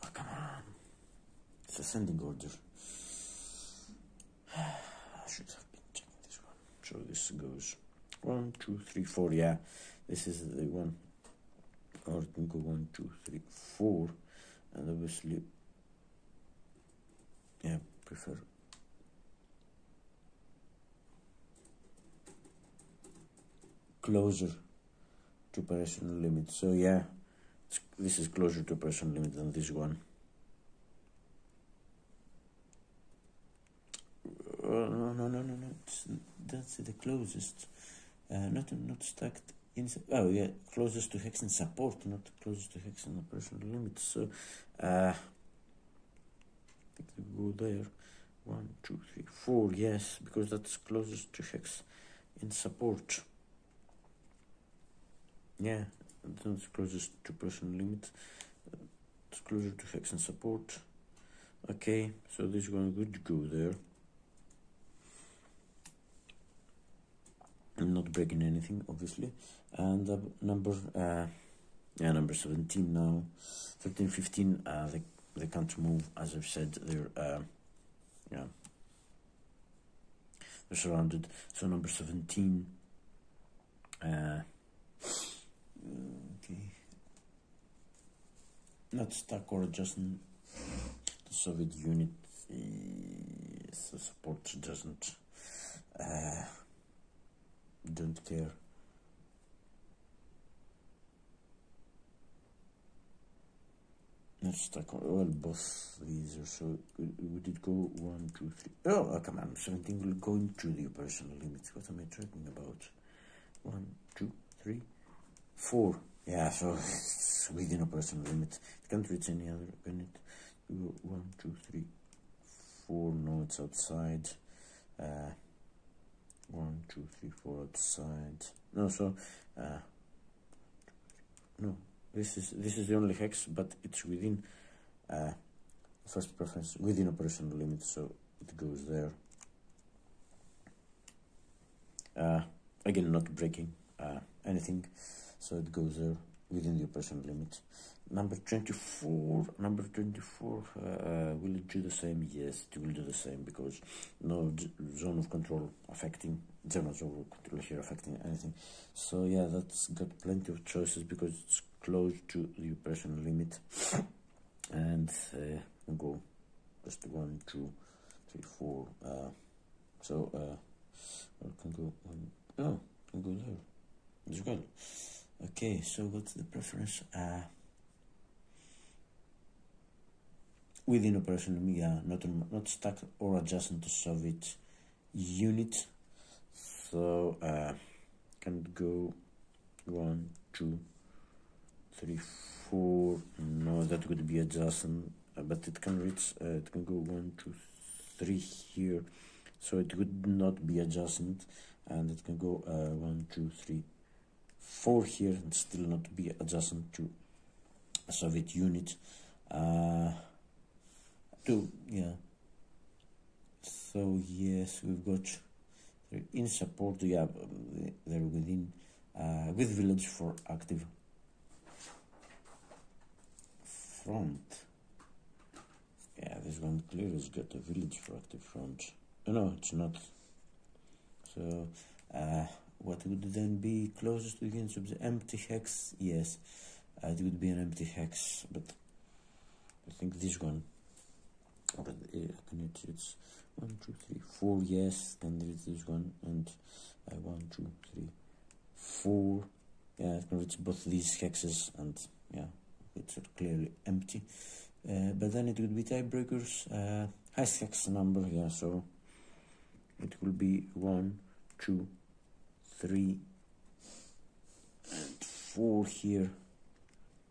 Oh, come on. It's ascending order. I should have been checking this one. So this goes 1, 2, 3, 4. Yeah, this is the one. Or it can go 1, 2, 3, 4. And obviously, yeah, prefer. Closer to operational limit. So yeah, this is closer to operational limit than this one. No. That's the closest. Not stacked in. Oh yeah, closest to hex and support, not closest to hex and operational limit. So I think we go there. 1, 2, 3, 4. Yes, because that's closest to hex in support. Yeah, that's closest to personal limit. It's closer to hex and support. Okay, so this one would go there. I'm not breaking anything, obviously. And number 17 now. 13, 15. They can't move, as I've said. They're surrounded. So number 17. Okay. Not stuck or adjusting. The Soviet unit, so support doesn't. Don't care. Not stuck on. Well, both these are so. Would it go 1, 2, 3? Oh, come on. 17 will go into the operational limits. What am I talking about? 1, 2, 3, 4. Yeah, so it's within operational limit. It can't reach any other unit. 1, 2, 3, 4. No, it's outside. 1, 2, 3, 4 outside. No, so no. This is the only hex, but it's within first preference within operational limit, so it goes there. Again, not breaking anything, so it goes there within the operational limit. Number 24, will it do the same? Yes, it will do the same, because no zone of control affecting, zone of control here affecting anything. So yeah, that's got plenty of choices because it's close to the operational limit. And we'll go just 1, 2, 3, 4. So I can go one. Oh, can go there as well. Okay, so what's the preference? within operational limit, yeah, not stuck or adjacent to Soviet unit. So can go 1, 2, 3, 4. No, that would be adjacent, but it can reach. It can go 1, 2, 3 here, so it would not be adjacent, and it can go 1, 2, 3, 4 here and still not be adjacent to a Soviet unit. Yeah. So yes, we've got in support. Yeah, they're within with village for active front. Yeah, this one clearly has got a village for active front. No, it's not. So what would then be closest to the units of the empty hex? Yes, it would be an empty hex, but I think this one. It's 1, 2, 3, 4. Yes, then there is this one, and 1, 2, 3, 4. Yeah, it can reach both these hexes, and yeah, it's clearly empty. But then it would be tiebreakers. Highest hex number, yeah, so it will be 1, 2, 3, and 4 here.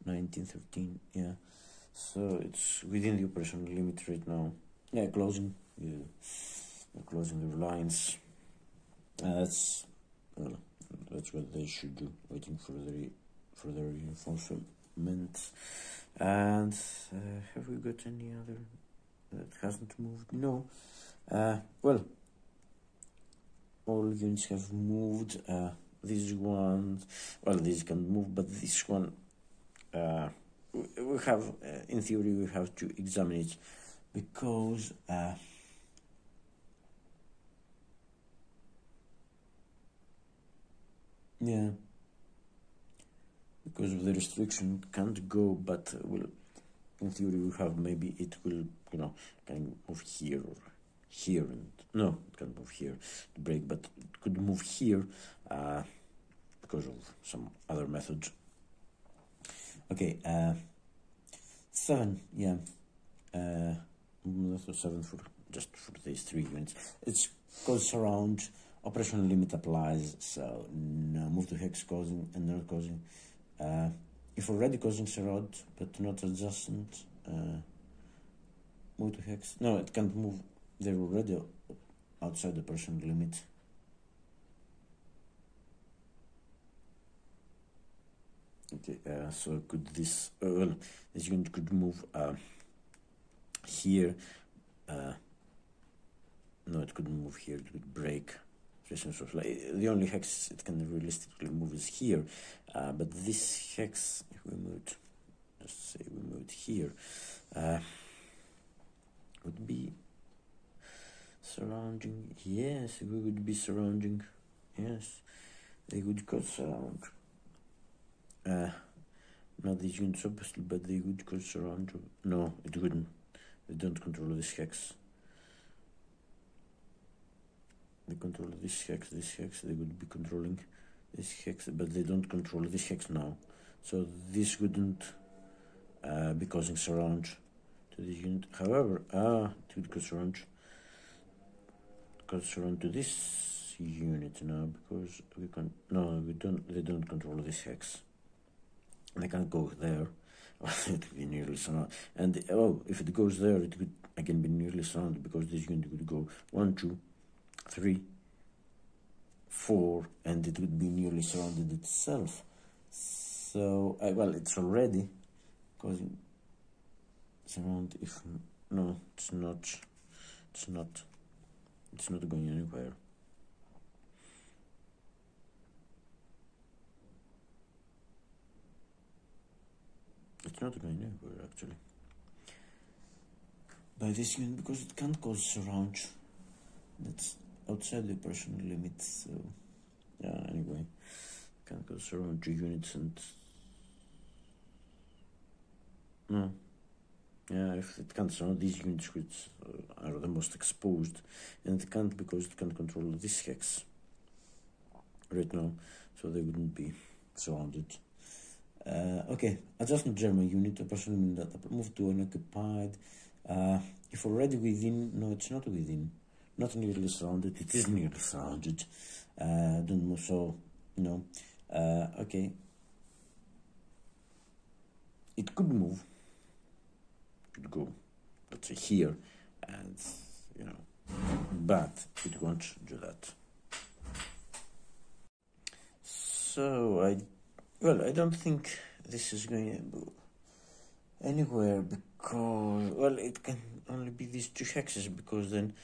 19, 13, yeah. So it's within the operational limit right now. Yeah, closing. Yeah, closing the lines. That's what they should do. Waiting for their reinforcement. And have we got any other that hasn't moved? No. Well, all units have moved. These ones, well, these can move, but this one. We have, in theory, we have to examine it because yeah, because of the restriction, it can't go, but will, in theory, we have maybe it will, can move here or here, and no, it can't move here to break, but it could move here because of some other methods. Okay, 7, yeah, 7 for just for these 3 units. It's goes around, operational limit applies, so no move to hex causing and not causing. If already causing surround but not adjacent, move to hex. No, it can't move. They're already outside the operational limit. Okay, so could this, well, this unit could move here. No, it couldn't move here, it would break. The only hex it can realistically move is here, but this hex, if we moved, just say we moved here, would be surrounding. Yes, we would be surrounding. Yes, they would cause surround. Not these units obviously, but they would cause surround. No, it wouldn't. They don't control this hex. They control this hex, they would be controlling this hex, but they don't control this hex now. So this wouldn't be causing surround to this unit. However, it would cause surround to this unit now, because they don't control this hex. They can't go there. It would be nearly surrounded. And if it goes there, it would again be nearly surrounded, because this unit would go 1, 2, 3, 4, and it would be nearly surrounded itself. So, well, it's already causing surround. If no, it's not going anywhere. It's not going anywhere actually by this unit, because it can't cause surround. That's outside the operational limit. So yeah, anyway, can't cause surround 2 units, and no, yeah, if it can't surround these units, which are the most exposed, and it can't because it can't control this hex right now, so they wouldn't be surrounded. Okay, adjustment German unit, operational unit that moved to unoccupied If already within, no, it's not within, not nearly surrounded, it is nearly surrounded. Don't move, so, no. Okay. It could move, could go, let's say here, and, you know, but it won't do that. So, I don't think this is going anywhere because, well, it can only be these two hexes because then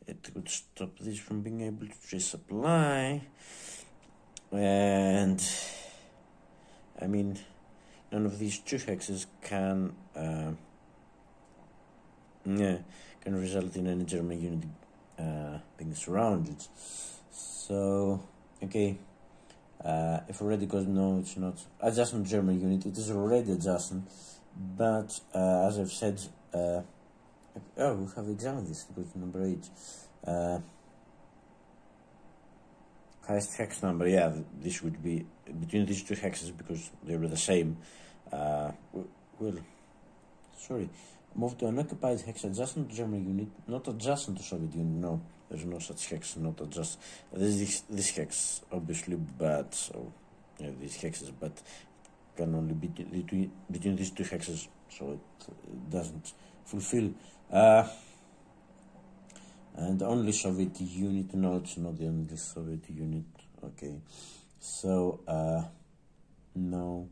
it would stop this from being able to resupply. And, I mean, none of these two hexes can result in any German unit being surrounded. So, okay. If already goes, no, it's not adjacent German unit, it is already adjacent, but as I've said, we have examined this, because number 8, highest hex number, yeah, this would be between these two hexes because they were the same. Move to an occupied hex adjacent to German unit, not adjacent to Soviet unit, no. There's no such hex, not adjust. There's this hex, obviously, but so yeah, these hexes, but it can only be between these two hexes, so it doesn't fulfill. And only Soviet unit, no, it's not the only Soviet unit. Okay, so no.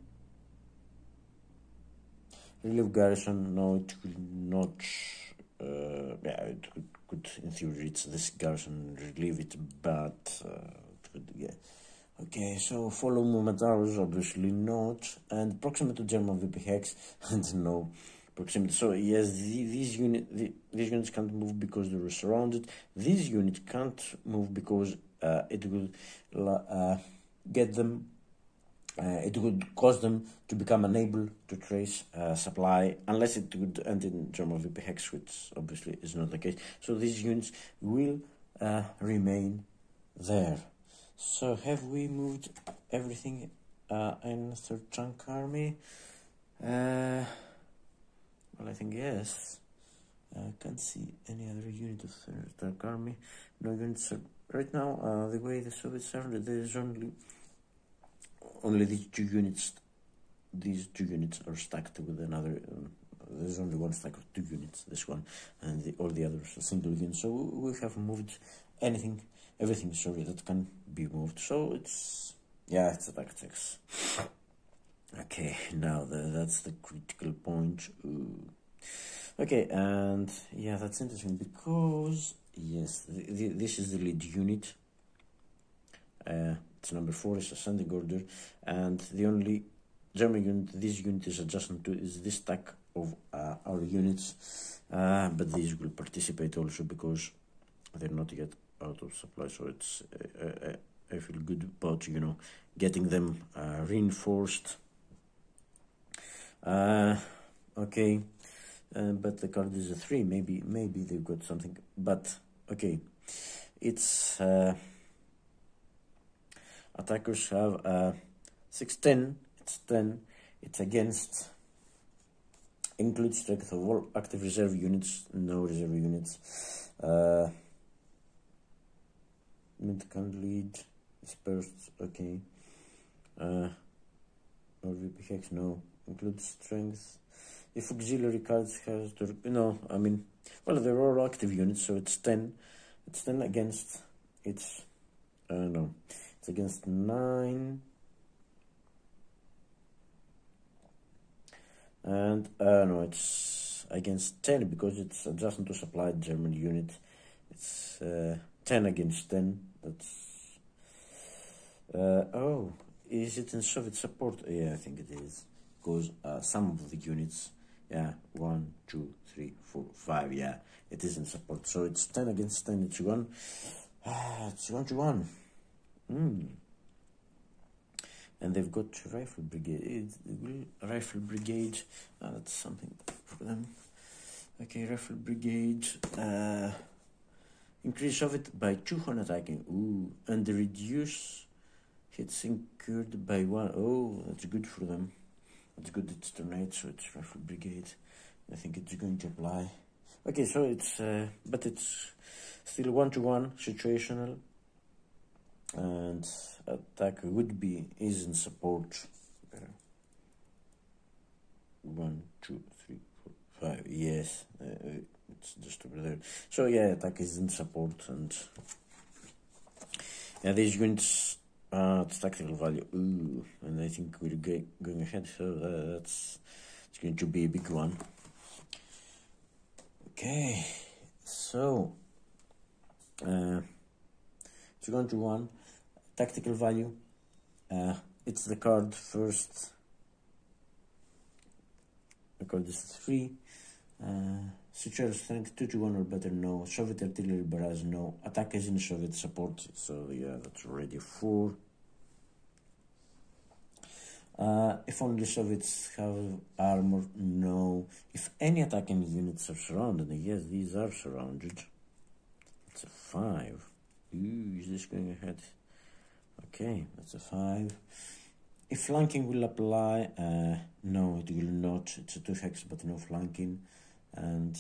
Relief garrison, no, it will not. It could in theory reach this garrison and relieve it, but it could, yeah. Okay, so follow movement arrows, obviously not, and proximate to German VP hex, and no proximity. So yes, these units can't move because they were surrounded. This unit can't move because it will get them. It would cause them to become unable to trace supply unless it would end in German VP hex, which obviously is not the case. So these units will remain there. So have we moved everything in the third chunk army? Well, I think yes. I can't see any other unit of third chunk army. No units are, right now. The way the Soviets are, there is only these two units. These two units are stacked with another. There's only one stack of 2 units. This one, and all the others are single units. So we have moved everything. Sorry, that can be moved. So it's a tactics. Okay, now that's the critical point. Ooh. Okay, and yeah, that's interesting because yes, this is the lead unit. It's number 4, is ascending order, and the only German unit this unit is adjacent to is this stack of our units, but these will participate also because they're not yet out of supply. So it's I feel good about getting them reinforced. Okay, but the card is a 3. Maybe they've got something, but okay, it's. Attackers have 610. It's 10. It's against. Includes strength of all active reserve units. No reserve units. Mid can lead. Dispersed. Okay. Or VP hex. No. Includes strength. If auxiliary cards has to. No. I mean. Well, they're all active units, so it's 10. It's 10 against. It's. No. It's against 9. And no, it's against 10 because it's adjacent to supplied German unit. It's 10 against 10. That's is it in Soviet support? Yeah, I think it is, because some of the units, 1, 2, 3, 4, 5, yeah, it is in support. So it's 10 against 10. It's 1. It's 1 to 1. And they've got rifle brigade. Rifle brigade. That's something for them. Okay, rifle brigade. Increase of it by 2 on attacking. Ooh, and reduce hits incurred by 1. Oh, that's good for them. That's good. It's turn 8, so it's rifle brigade. I think it's going to apply. Okay, so it's but it's still 1-to-1 situational, and attack would be is in support. 1, 2, 3, 4, 5. Yes, it's just over there. So yeah, attack is in support, and yeah, these units. It's tactical value. Ooh, and I think we're going ahead. So it's going to be a big one. Okay, so it's 1-to-1 tactical value. It's the card first. The card is 3. Secure strength 2-to-1 or better, no. Soviet artillery barrage, no. Attack is in Soviet support, so yeah, that's already 4. If only Soviets have armor, no. If any attacking units are surrounded, yes, these are surrounded. It's a 5. Ooh, is this going ahead? Okay, that's a 5. If flanking will apply, no, it will not. It's a 2-hex, but no flanking. And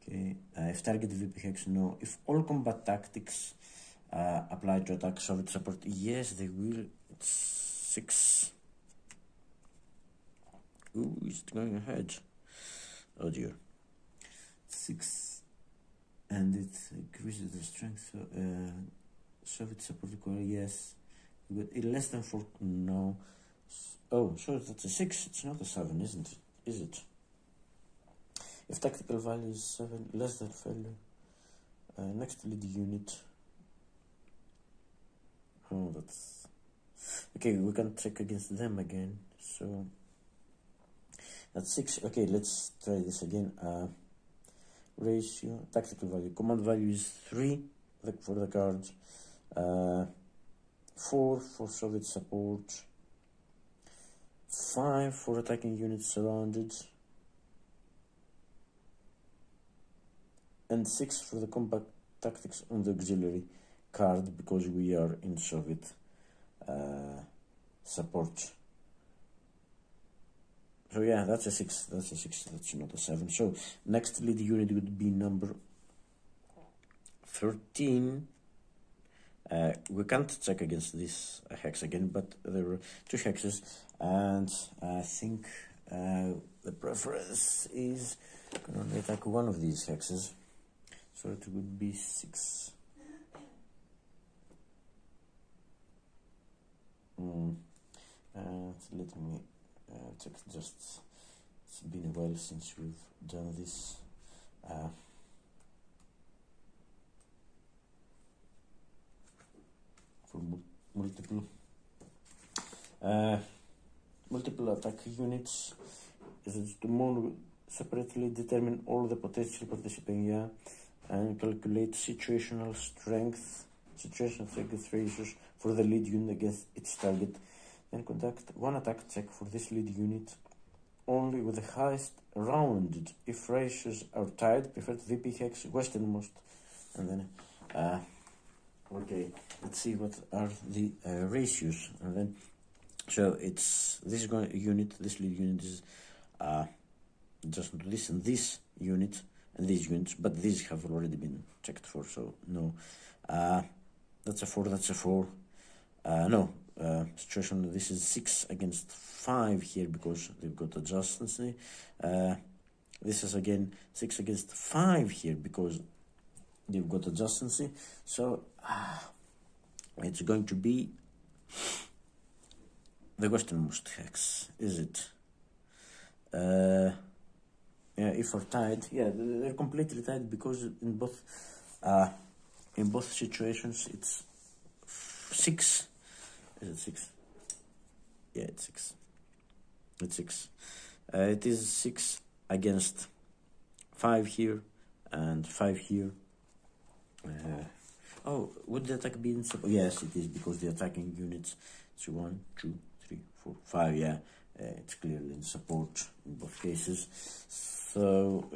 okay, if target VP hex, no. If all combat tactics apply to attack Soviet support, yes, they will. It's 6. Ooh, it's going ahead. Oh dear. 6, and it increases the strength. So Soviet support require, yes. But less than 4, no. Oh, so that's a 6. It's not a 7, isn't it? Is it? If tactical value is 7, less than failure. Next lead unit. Oh, that's okay. We can check against them again. So that's 6. Okay, let's try this again. Ratio, tactical value. Command value is 3 for the cards. 4 for Soviet support. 5 for attacking units surrounded. And 6 for the combat tactics on the auxiliary card, because we are in Soviet support. So yeah, that's a 6. That's a 6. That's not a 7. So next lead unit would be number 13. We can't check against this hex again, but there were 2 hexes, and I think the preference is going to attack one of these hexes. So it would be 6. Let me check. Just, it's been a while since we've done this. For multiple attack units, is it to more separately determine all the potential participating, and calculate situational strength ratios for the lead unit against its target, then conduct one attack check for this lead unit only with the highest rounded. If ratios are tied, preferred VP hex westernmost. And then okay, let's see what are the ratios. And then so it's this unit, this lead unit is just this and this unit and these units, but these have already been checked for, so no. That's a 4, that's a 4. No, situation, this is 6 against 5 here because they've got adjacency. This is again 6 against 5 here because they've got adjacency. So it's going to be the westernmost hex, is it? Yeah, if we're tied, yeah, they're completely tied because in both situations it's 6. Is it 6? Yeah, it's 6. It's 6. It is 6 against 5 here and 5 here. Oh, would the attack be in support? Yes, it is, because the attacking units. It's 1, 2, 3, 4, 5. Yeah, it's clearly in support in both cases. So,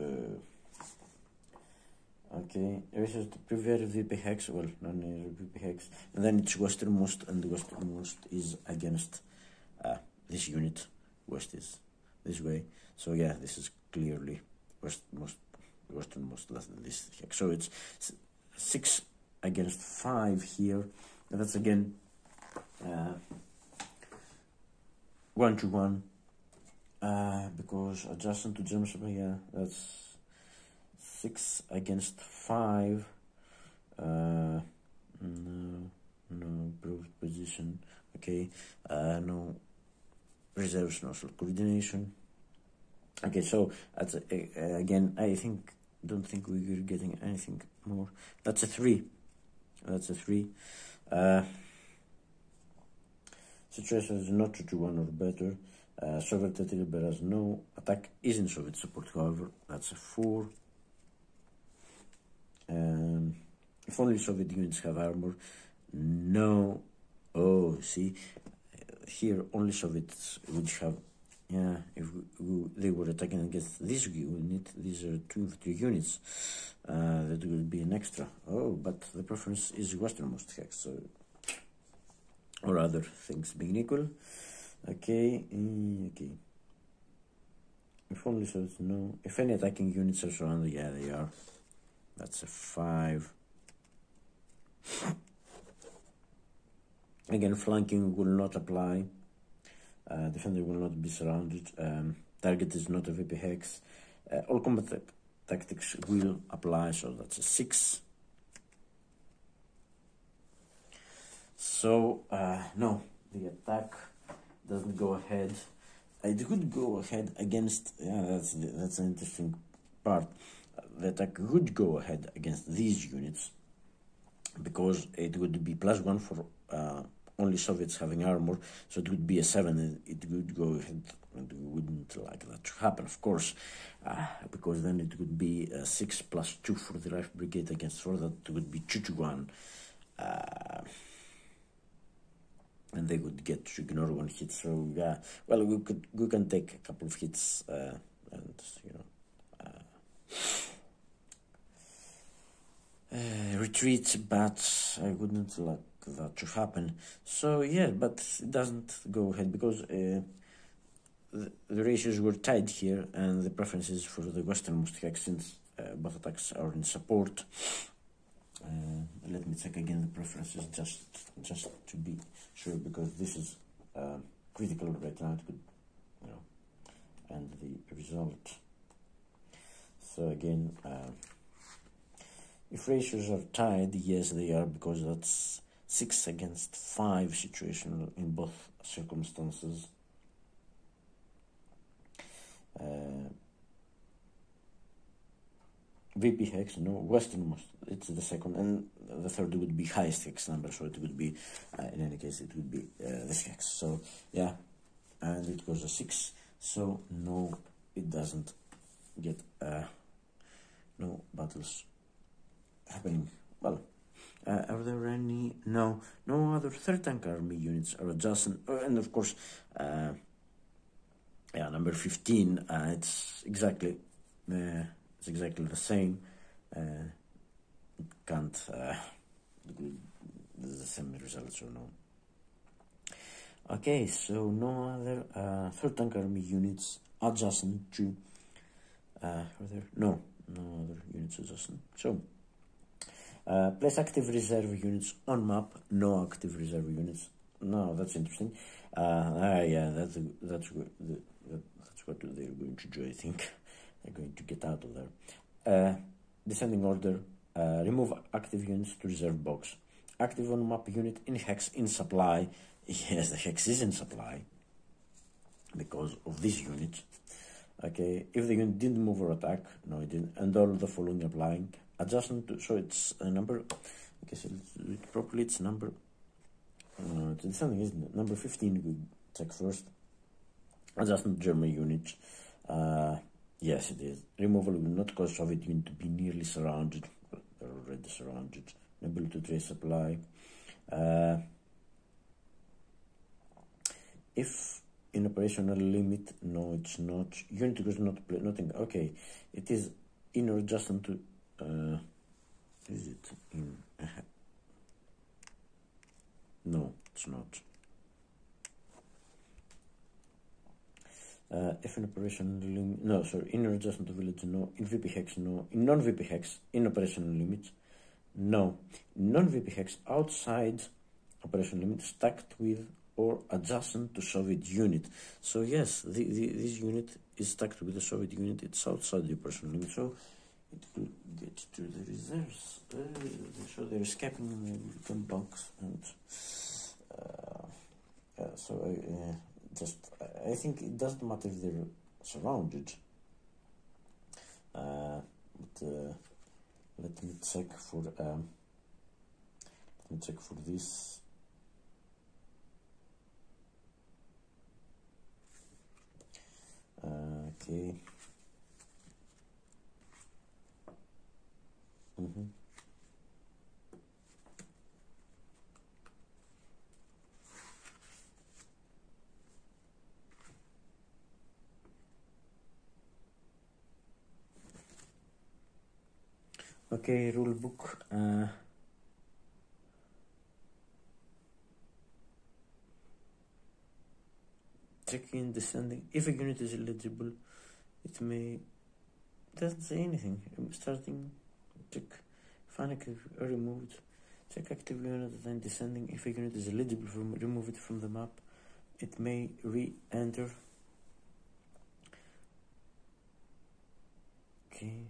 okay, this is the previous VP hex. Well, non VP hex, and then it's westernmost, and the westernmost is against this unit. West is this way. So yeah, this is clearly westernmost less than this hex. So it's 6 against 5 here, and that's again 1-1, because adjacent to German supply, yeah, that's 6 against 5. No, improved position. Okay, no reserves, no coordination. Okay, so that's again, don't think we're getting anything more. That's a 3. That's a 3. Situation is not 2-1 or better. Soviet territory has no attack is in Soviet support, however. That's a 4. If only Soviet units have armor, no. Oh, see, here only Soviets would have. Yeah, if they were attacking against this unit, these are 2 infantry units, that would be an extra. Oh, but the preference is westernmost hex, so, or other things being equal. Okay, okay. If only Soviets, no. If any attacking units are surrounded, yeah, they are. That's a 5. Again, flanking will not apply. Defender will not be surrounded. Target is not a VP hex. All combat tactics will apply, so that's a 6. So, no, the attack doesn't go ahead. It could go ahead against, yeah, that's an interesting part. The attack would go ahead against these units, because it would be +1 for only Soviets having armor, so it would be a 7, and it would go ahead, and we wouldn't like that to happen, of course, because then it would be 6 + 2 for the Reich Brigade against 4, that would be 2-1, and they would get to ignore 1 hit, so yeah, well, we can take a couple of hits, and, you know, retreat, but I wouldn't like that to happen. So yeah, but it doesn't go ahead because the ratios were tied here, and the preferences for the westernmost hex, since both attacks are in support. Let me check again the preferences just to be sure, because this is critical right now. It could, you know, and the result. So again, if ratios are tied, yes, they are, because that's 6 against 5 situation in both circumstances. VP hex, no, westernmost, it's the second, and the third would be highest hex number, so it would be, in any case, it would be this hex. So, yeah, and it goes a 6, so no, it doesn't get, no battles happening. Well, are there any? No other third tank army units are adjacent, and of course, yeah, number 15. It's exactly the same. It can't. The same results, or no. Okay, so no other third tank army units adjacent to. Are there? No other units adjacent. So. Place active reserve units on map. No active reserve units. No, that's interesting. Yeah, that's what they're going to do. I think they're going to get out of there. Descending order. Remove active units to reserve box. Active on map unit in hex in supply. Yes, the hex is in supply because of this unit. Okay, if the unit didn't move or attack, no, it didn't, and all the following applying. Adjacent to, so it's a number, okay, so let's do it properly, it's number, it's something, isn't it? Number 15, we check first. Adjacent German unit, yes it is. Removal will not cause Soviet unit to be nearly surrounded, well, they're already surrounded. Ability to trace supply. If in operational limit, no it's not. Unit was not nothing, okay, it is in or adjacent to, is it in? No, it's not. If in operational limit, no, sorry, inner adjustment of village, no. In VP hex, no. In non-VP hex, in operational limit, no. In non-VP hex, outside operational limit, stacked with or adjacent to Soviet unit. So yes, this unit is stacked with the Soviet unit. It's outside the operational limit, so it will get to the reserves. So they're escaping and they will become bunks. And I think it doesn't matter if they're surrounded. But let me check for this. Okay. Okay, rule book. Checking descending. If a unit is eligible, it may. Doesn't say anything. Starting. Check. Panic removed. Check active unit, then descending. If a unit is eligible, remove it from the map. It may re-enter. Okay.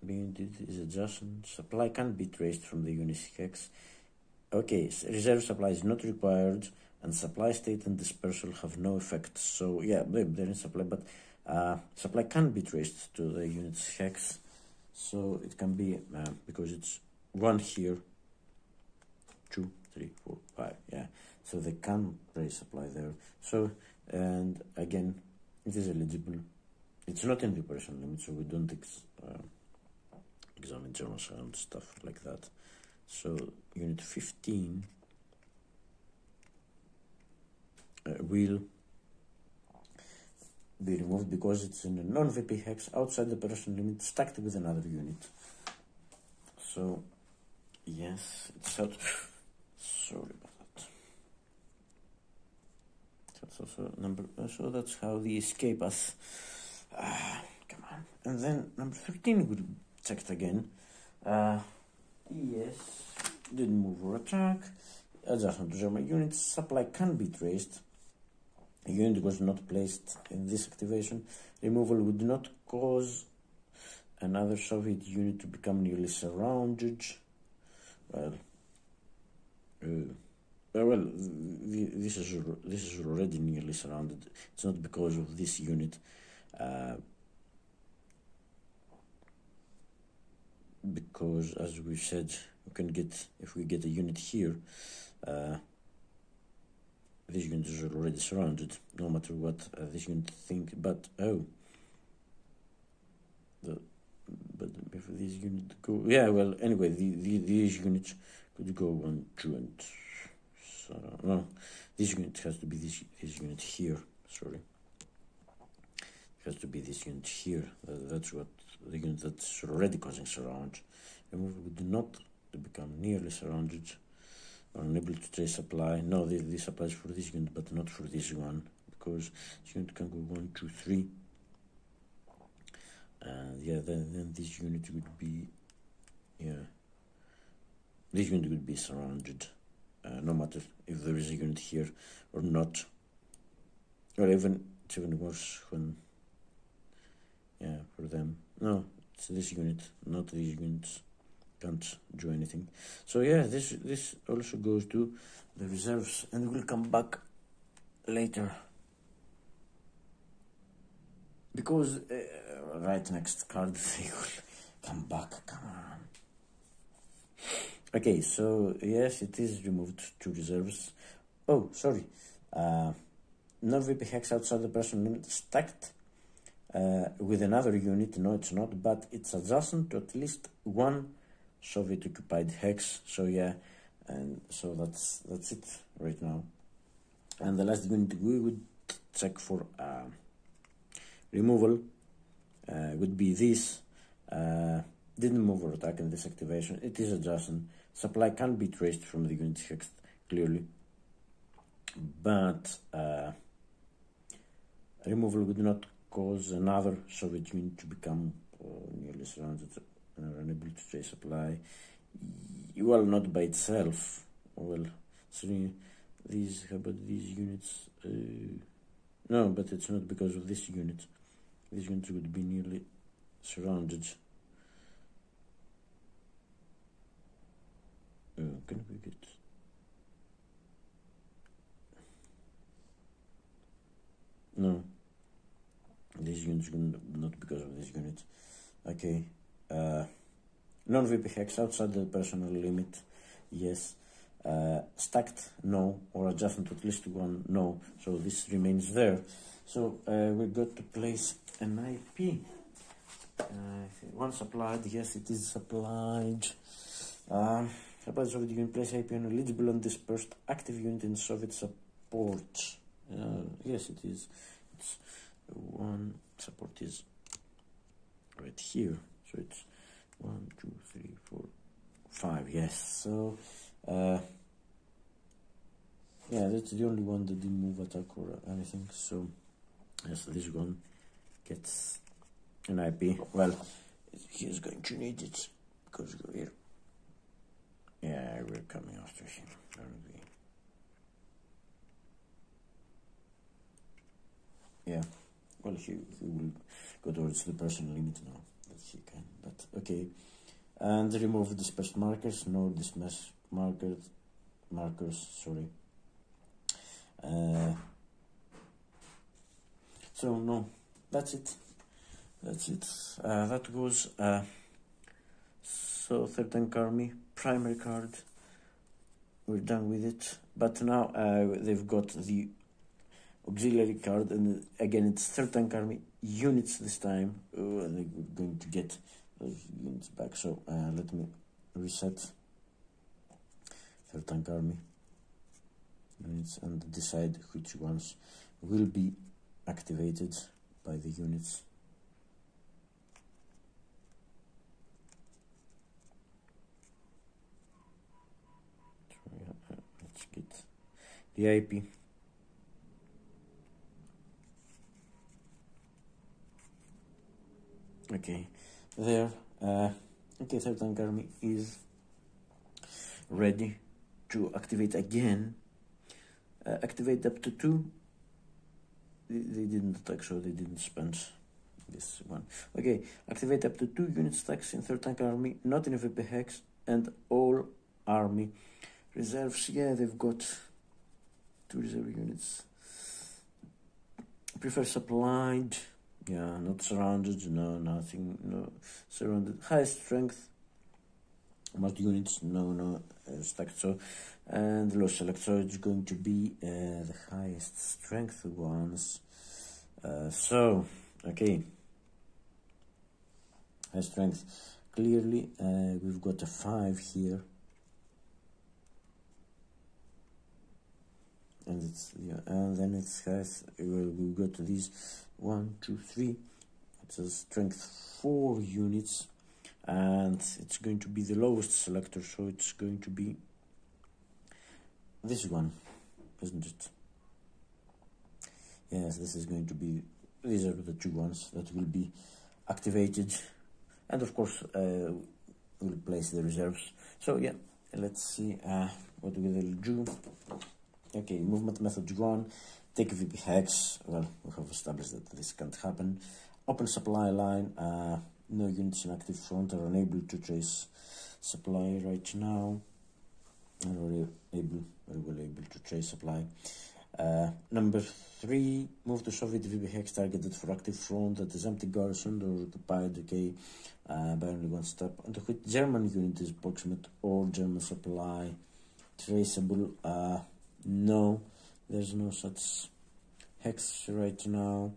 Unit is adjacent. Supply can be traced from the unit hex. Okay, reserve supply is not required, and supply state and dispersal have no effect. So yeah, they're in supply, but supply can be traced to the unit's hex. So it can be because it's 1 here, 2, 3, 4, 5. Yeah, so they can trace supply there. So and again, it is eligible. It's not in the operation limit, so we don't examine German sound stuff like that. So unit 15 will be removed because it's in a non-VP hex outside the operation limit, stacked with another unit. So yes, it's out. Sorry about that. That's also number. So that's how the escape us. Come on. And then number 13 will be checked again. Yes, didn't move or attack. Adjustment to German units. Supply can be traced. A unit was not placed in this activation. Removal would not cause another Soviet unit to become nearly surrounded. Well, this is already nearly surrounded. It's not because of this unit. Because as we said, we can get, if we get a unit here, this unit is already surrounded, no matter what this unit think. But but if this unit go, yeah, well, anyway, these units could go 1, 2, and so no, this unit has to be this unit here. Sorry, it has to be this unit here. That's what the unit that's already causing surround. Removal would not become nearly surrounded or unable to trace supply. No, this applies for this unit, but not for this one, because this unit can go 1, 2, 3. And yeah, then this unit would be, yeah, this unit would be surrounded, no matter if there is a unit here or not. Or even, it's even worse when, yeah, for them. No, it's this unit, not these units. Can't do anything. So yeah, this also goes to the reserves, and we'll come back later because right next card they will come back. Come on. Okay, so yes, it is removed to reserves. Oh, sorry. Non-VP hex outside the person limit stacked with another unit. No, it's not, but it's adjacent to at least one Soviet occupied hex. So yeah, and so that's it right now. And the last unit we would check for removal would be this. didn't move or attack in this activation. It is adjacent. Supply can be traced from the unit hex clearly, but removal would not cause another Soviet unit to become nearly surrounded and unable to trace supply. Well, not by itself. Well, sorry, these, how about these units? No, but it's not because of this unit. These units would be nearly surrounded. Can we get... No. These units not because of this unit. Okay. Non-VP hex outside the personal limit, yes. Stacked, no. Or adjacent to at least one, no. So this remains there. So we got to place an IP. Once applied, yes, it is applied. Applied Soviet unit, place IP on eligible and dispersed active unit in Soviet support. Yes, it is. It's one support is right here. So it's 1, 2, 3, 4, 5. Yes. So yeah, that's the only one that didn't move, attack, or anything. So yes, this one gets an IP. Well, he's going to need it because we're here. Yeah, we're coming after him. Yeah, well, he will go towards the personal limit now that he can. But okay, and remove dispersed markers. No dispersed markers. Sorry. So no, that's it. That's it. That was so third tank army primary card. We're done with it. But now they've got the auxiliary card, and again it's third tank army units this time. And they're going to get those units back. So let me reset third tank army units and decide which ones will be activated by the units. Let's get the IP. Okay, there. Okay, third tank army is ready to activate again. Activate up to 2. They didn't attack, so they didn't spend this one. Okay, activate up to 2 unit stacks in third tank army, not in VP hex, and all army reserves. Yeah, they've got 2 reserve units. Prefer supplied. Yeah, not surrounded. No, nothing. No surrounded. High strength. Most units. No, stacked. So, and low select. So it's going to be the highest strength ones. So, okay. High strength. Clearly, we've got a 5 here. And it's, yeah, and then it has, we've got these 1, 2, 3. It's a strength 4 units, and it's going to be the lowest selector, so it's going to be this one, isn't it? Yes, this is going to be, these are the 2 ones that will be activated, and of course we'll place the reserves. So yeah, let's see what we will do. Okay, movement method 1, take VP hex. Well, we have established that this can't happen. Open supply line, no units in active front are unable to trace supply right now. And we're very well able to trace supply. Number 3, move to Soviet VP hex targeted for active front that is empty garrisoned or occupied, okay, by only 1 step. And which German unit is proximate or German supply traceable. No, there's no such hex right now.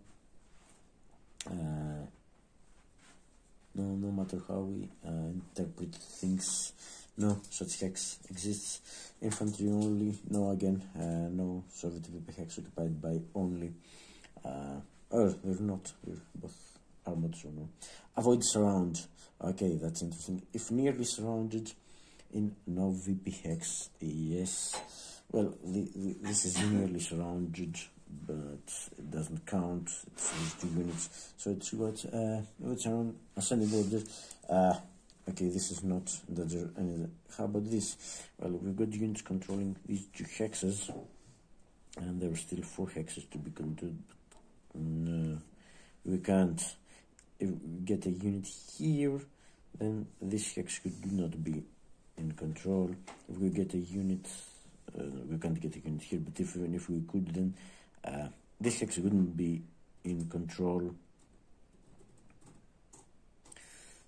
No matter how we interpret things, no such hex exists. Infantry only, no again, no Soviet VP hex occupied by only. They're not, we're both armored, so no. Avoid surround. Okay, that's interesting. If nearly surrounded in no VP hex, yes. Well, this is nearly surrounded, but it doesn't count. It's these 2 units, so it's got it's around ascending order. Okay, this is not the any. How about this? Well, we've got units controlling these 2 hexes, and there are still 4 hexes to be controlled. No, we can't. If we get a unit here, then this hex could not be in control. If we get a unit, we can't get a unit here, but even if we could, then this hex wouldn't be in control.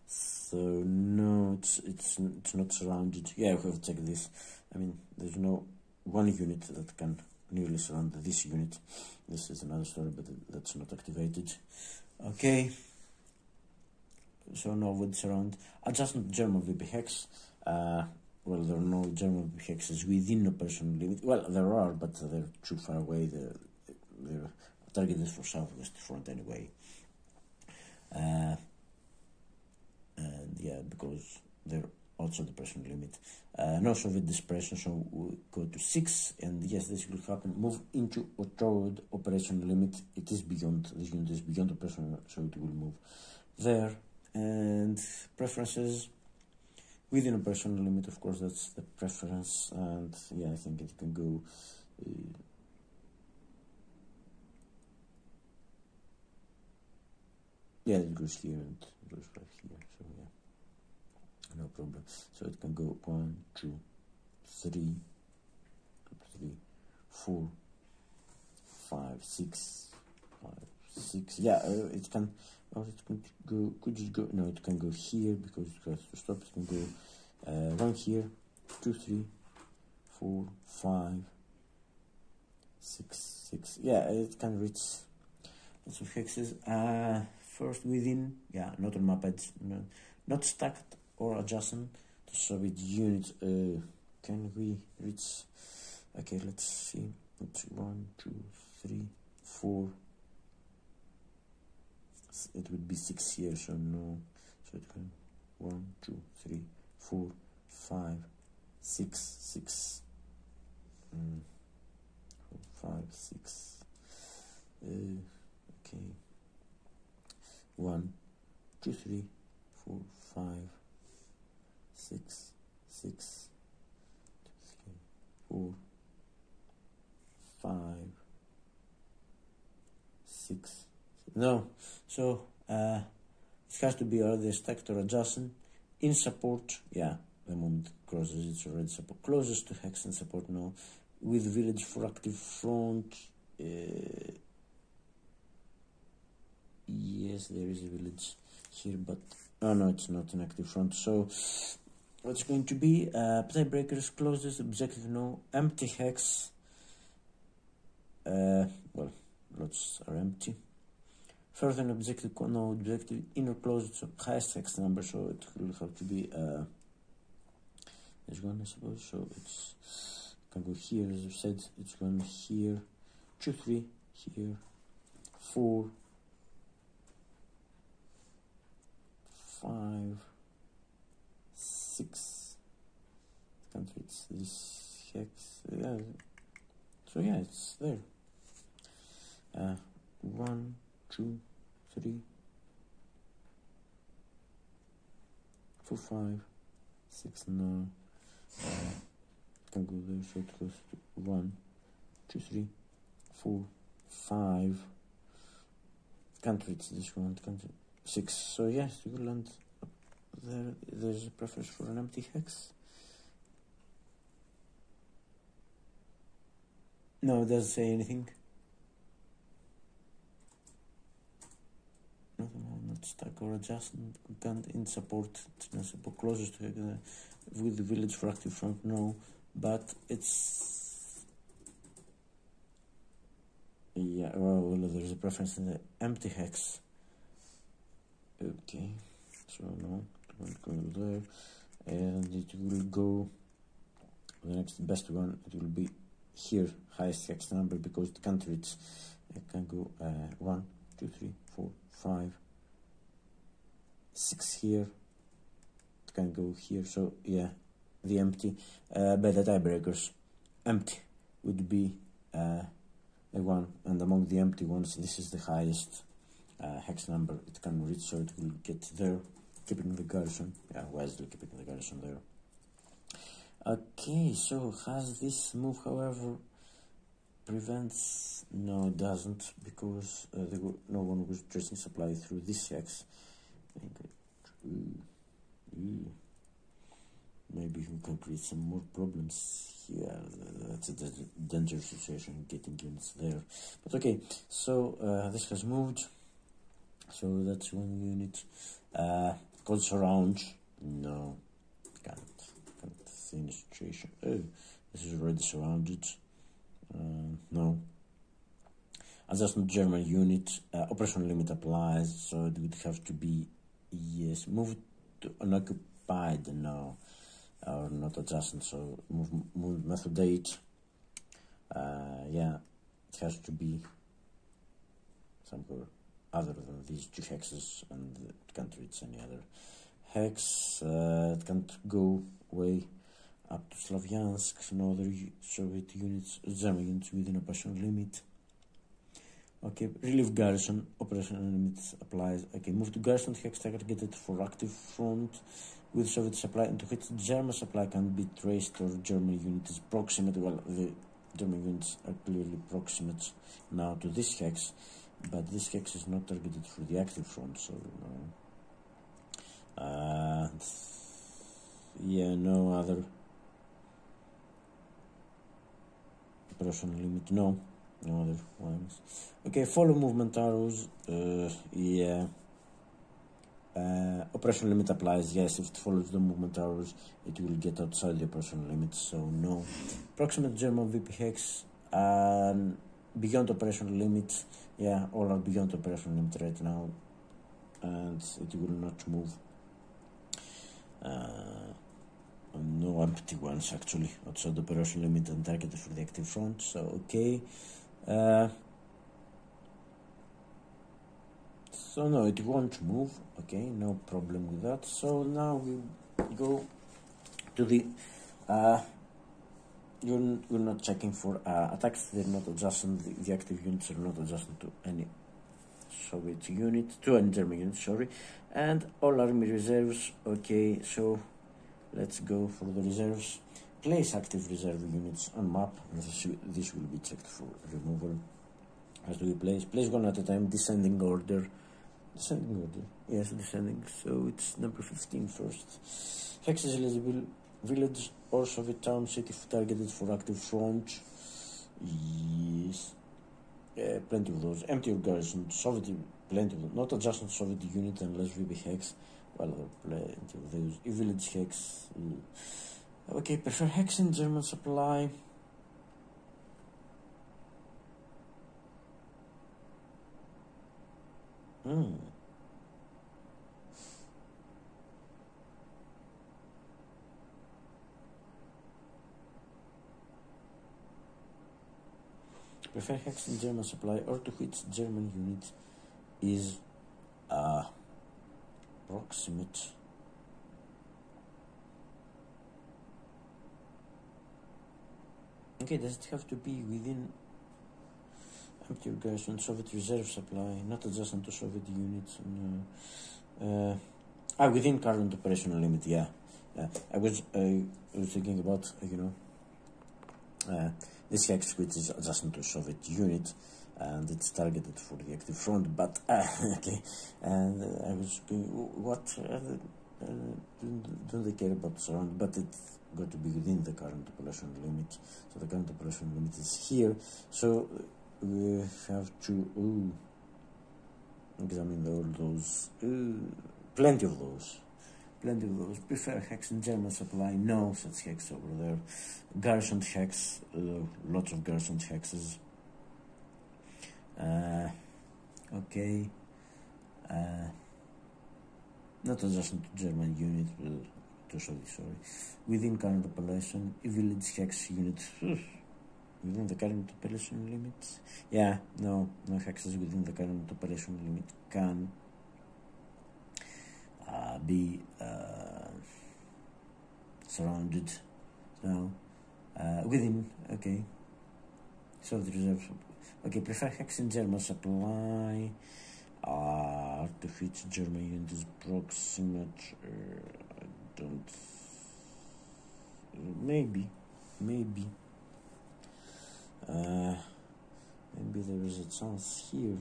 So no, it's not surrounded. Yeah, we have to check this. I mean, there's no one unit that can nearly surround this unit. This is another story, but that's not activated. Okay. So no would surround. Adjacent German VP hex. Well, there are no German VP hexes within operational limit. Well, there are, but they're too far away. They're targeted for southwest front anyway. And yeah, because they're outside the operational limit. No Soviet dispersion, so we go to 6, and yes, this will happen. Move into or toward operational limit. It is beyond, this unit is beyond operational, so it will move there. And preferences within operational limit, of course, that's the preference. And yeah, I think it can go yeah, it goes here and it goes right here, so yeah, no problem. So it can go 1, 2, 3, 4, 5, 6, 5, 6. Yeah, it can. Oh, it can go. Could you go? No, it can go here because it has to stop. It can go 1 here, 2, 3, 4, 5, 6, 6. Yeah, it can reach lots of hexes. First within, yeah, not on map edge, no, not stacked or adjacent to Soviet units. Can we reach? Okay, let's see. It's 1, 2, 3, 4. It would be 6 here, so no. So it can 1, 2, 3, 4, 5, 6, 6. 4, 5, 6. Okay. 1, 2, 3, 4, 5, 6, 6, 2, 3, 4, 5, 6. No, so it has to be either stacked or adjacent. In support, yeah, the moment crosses, it's already support. Closest to hex and support, no. With village for active front, yes, there is a village here, but oh no, it's not an active front. So what's going to be tiebreakers? Closest objective, no. Empty hex. Well, lots are empty. Further an objective, no objective, inner closed, so highest hex number, so it will have to be this one, I suppose. So it's can go here, as I've said. It's going here, 2, 3, here, 4, 5, 6. Can't reach this hex. Yeah. So yeah, it's there. 1, 2, 3, 4, 5, 6. No. Can go there, so it goes to 1, 2, 3, 4, 5. Can't reach this one. Can't reach 6. So yes, you will land there. There's a preference for an empty hex. No, it doesn't say anything. Not stuck or adjacent. Can't in support. It's not support. Closest to with the village for active front. No, but it's yeah. Well, there's a preference in the empty hex. Okay, so no, it won't go there, and it will go. The next best one. It will be here, highest hex number, because it can't reach. It can go 1, 2, 3, 4, 5, 6 here, it can go here, so yeah, the empty, by the tiebreakers, empty would be the one, and among the empty ones, this is the highest hex number it can reach, so it will get there, keeping the garrison, yeah, wisely keeping the garrison there. Okay, so has this move, however, prevents? No, it doesn't, because no one was tracing supply through this hex. Maybe we can create some more problems here. That's a dangerous situation, getting units there. But okay, so this has moved. So that's one unit. Cold surround. No, can't see any situation. Oh, this is already surrounded. No. Adjustment German unit. Operation limit applies, so it would have to be, yes, moved to unoccupied. No. Or not adjustment, so move method 8. Yeah, it has to be somewhere other than these 2 hexes, and it can't reach any other hex. It can't go way up to Slavyansk, no other Soviet units, German units within operation limit. Okay, relieve garrison, operation limit applies. Okay, move to garrison hex targeted for active front with Soviet supply, into which German supply can be traced, or German unit is proximate. Well, the German units are clearly proximate now to this hex, but this hex is not targeted for the active front, so no. Yeah, no other operation limit, no other ones. Okay, follow movement arrows. Yeah. Operation limit applies, yes, if it follows the movement arrows, it will get outside the operation limit, so no. Proximate German VP hex, beyond operation limit, yeah, all are beyond operation limit right now, and it will not move. No empty ones actually outside the operation limit and targeted for the active front, so okay. So no, it won't move. Okay, no problem with that. So now we go to the you're not checking for attacks. They're not adjusting, the active units are not adjusting to any Soviet unit, to any German unit, sorry, and all army reserves. Okay, so let's go for the reserves. Place active reserve units on map, and this will be checked for removal. As do we place one at a time, descending order. Descending order, yes, descending. So it's number 15 first. Hex is eligible. Village or Soviet town, city targeted for active front. Yes, plenty of those. Empty or garrison, Soviet, plenty of them. Not adjustment Soviet unit unless VB hex. Well, there are plenty of those. Village hex. Okay, prefer hex in German supply. Prefer hex in German supply, or to which German unit is proximate. Okay, does it have to be within empty garrison, Soviet reserve supply, not adjacent to Soviet units? Within current operational limit, yeah. I was thinking about, this hex, which is adjacent to Soviet unit, and it's targeted for the active front, but, okay, and I was going, what, don't they care about surround, but it's got to be within the current operational limit, so the current operational limit is here, so we have to examine all those, plenty of those. Prefer hex in German supply, no such hex over there. Garrison hex, lots of garrison hexes. Okay. Not adjacent to German unit, sorry. Within current operation, village hex unit. Within the current operation limits? Yeah, no hexes within the current operation limit can. be surrounded. So within, okay. So the reserve, okay, prefer hex in German supply. Defeat German unit is proximate. I don't. Maybe. Maybe there is a chance here.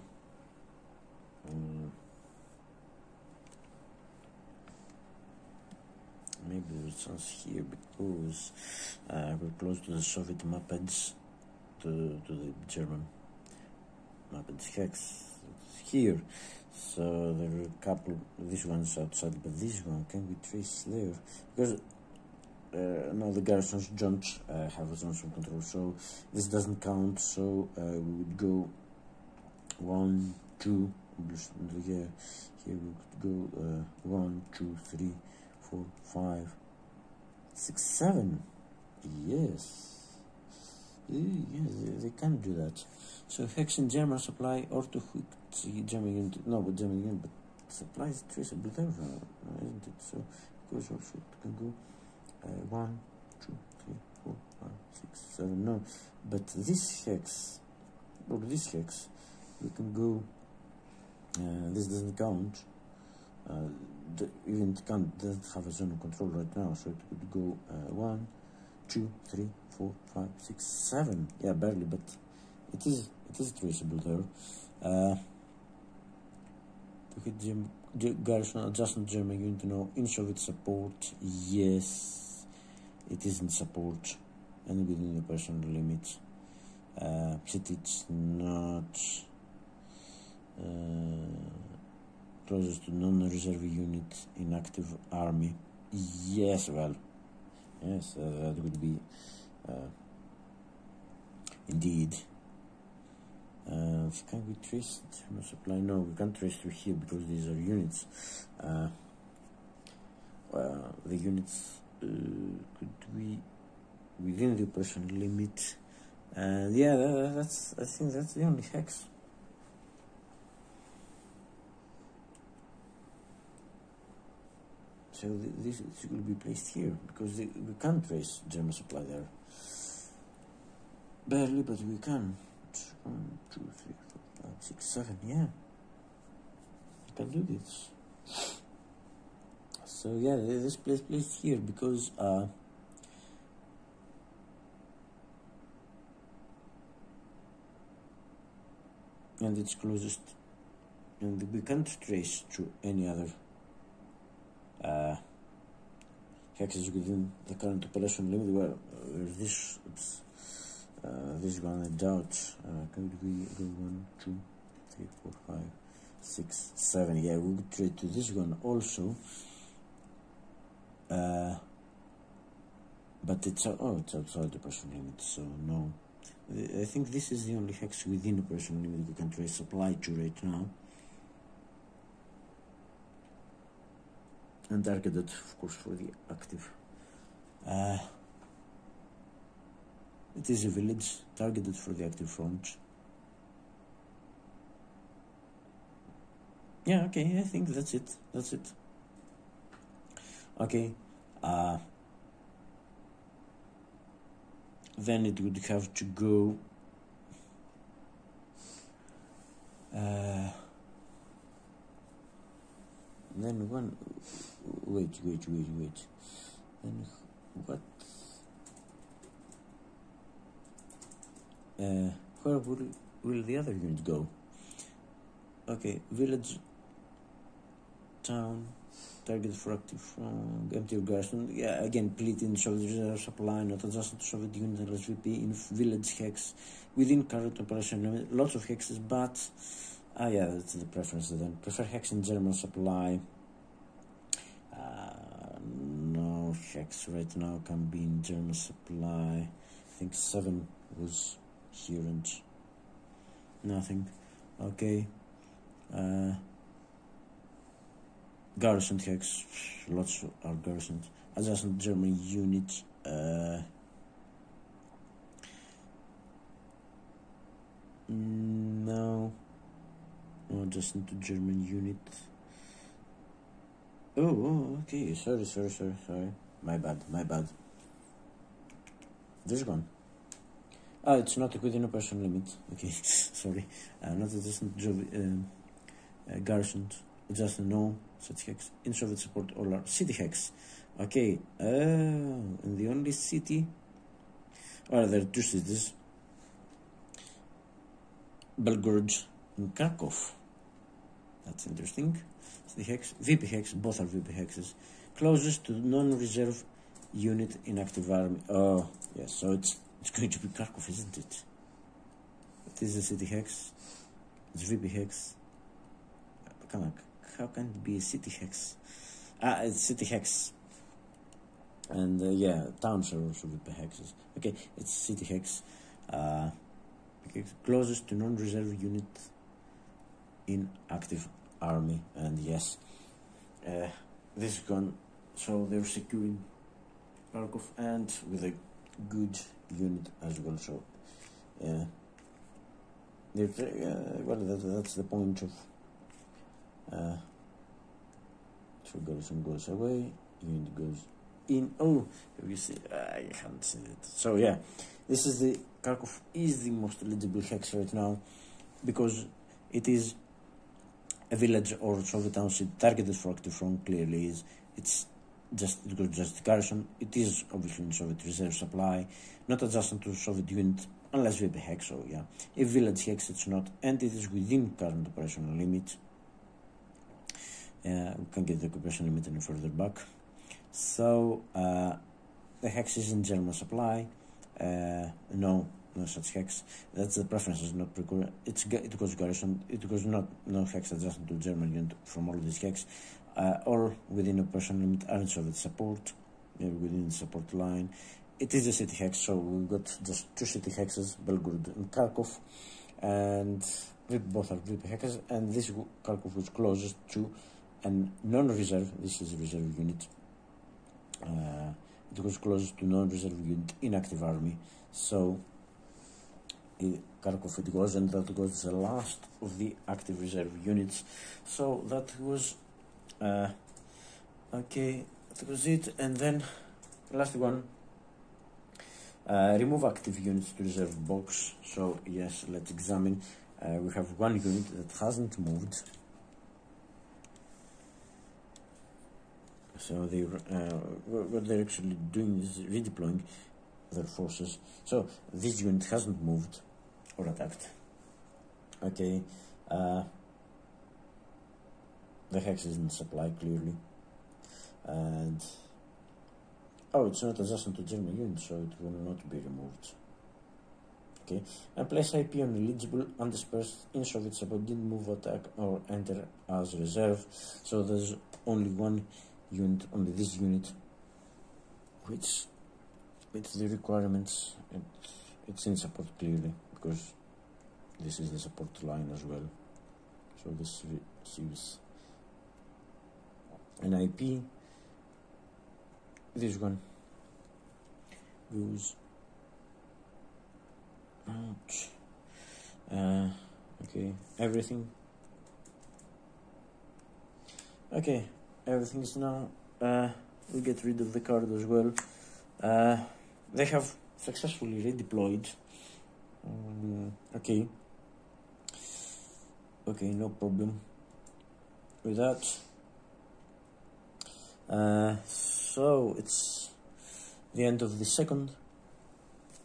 Maybe there is a chance here because we're close to the Soviet Muppets, to the German Muppets hex here. So there are a couple. This one's outside, but this one, can we trace there? Because now the garrisons don't have a zone of control, so this doesn't count. So we would go 1, 2. Here we could go 1, 2, 3, 4, 5, 6, 7. Yes. Yes, they can do that. So hex in German supply or to German unit. No, but German unit, but supply is traceable there, isn't it? So goes also it can go 1, 2, 3, 4, 5, 6, 7. No, but this hex or this hex, we can go. This doesn't count. Even it doesn't have a zone of control right now, so it could go 1, 2, 3, 4, 5, 6, 7. Yeah, barely, but it is traceable there. To hit garrison adjustment German unit, no. In Soviet support, yes, it is in support and within the personal limit. But it's not closest to non-reserve unit in active army. Yes, well, yes, that would be indeed. Can we trace German supply? No, we can't trace through here because these are units. The units could we within the operational limit? Yeah, I think that's the only hex. So this will be placed here because we can't trace German supply there. Barely, but we can. 1, 2, 3, 4, 5, 6, 7. Yeah, you can do this. So yeah, this place placed here because and it's closest, and we can't trace to any other hexes within the current operation limit. Well, this one I doubt. Can we go 1, 2, 3, 4, 5, 6, 7? Yeah, we would trade to this one also. But it's outside the operation limit, so no. I think this is the only hex within the operation limit we can trace supply to right now. And targeted, of course, for the active. It is a village targeted for the active front. Yeah, okay, I think that's it. That's it. Okay. Then it would have to go. Then one. Wait. Then what? Where will the other unit go? Okay, village, town, target for active from empty garrison. Yeah, again, plead in Soviet reserve supply, not adjusted to Soviet unit and LVII in village hex within current operation limit. Lots of hexes, but yeah, that's the preference then. Prefer hex in German supply. No hex right now can be in German supply. I think 7 was here and nothing. Okay. Garrison hex, lots are garrisoned. Adjacent German unit. No, adjacent to German unit. Oh, okay. Sorry. My bad. This one. Ah, it's not within operation limit. Okay, sorry. Not adjacent job garrisoned. Just no such hex. In Soviet support all are city hex. Okay. And the only city. Well, there are two cities. Belgorod and Kharkov. That's interesting. The hex, VP hex, both are VP hexes. Closest to non-reserve unit in active army. Oh, yes, so it's going to be Kharkov, isn't it? It is a city hex. It's VP hex. Come on, how can it be a city hex? Ah, it's city hex. And yeah, towns are also VP hexes. Okay, it's city hex. Closest to non-reserve unit in active army. And yes, this is gone. So they're securing Kharkov and with a good unit as well. So well, that's the point of so garrison goes away, unit goes in. Oh, you see, I haven't seen it. So yeah, this is the Kharkov is the most eligible hex right now because it is a village or Soviet township targeted for active front. Clearly is it got just garrison. It is obviously in Soviet reserve supply, not adjacent to Soviet unit unless VP hex. So yeah, if village hex it's not, and it is within current operational limit. We can get the occupation limit any further back. So the hex is in German supply. No such hex. That's the preferences, not precure. It goes garrison. It goes no hex adjacent to German unit from all these hex. Or within operation limit are in Soviet support, within the support line. It is a city hex, so we've got just two city hexes, Belgorod and Kharkov, and both are VP hexes. And this Kharkov was closest to a non-reserve. This is a reserve unit. It was closest to non-reserve unit in active army. So Kharkov it goes, and that was the last of the active reserve units. So that was okay, that was it. And then last one, remove active units to reserve box. So yes, let's examine. We have one unit that hasn't moved. So they what they're actually doing is redeploying their forces. So this unit hasn't moved or attacked. Okay, the hex is in supply clearly, and oh, it's not adjacent to German unit, so it will not be removed. Okay, and place IP on eligible undispersed in Soviet support, didn't move, attack or enter as reserve. So there's only one unit, only this unit, which with the requirements it's in support clearly, because this is the support line as well. So this receives an IP. This one goes out. Okay, everything. Okay, everything is now. We get rid of the card as well. They have successfully redeployed. Okay, no problem with that. So it's the end of the second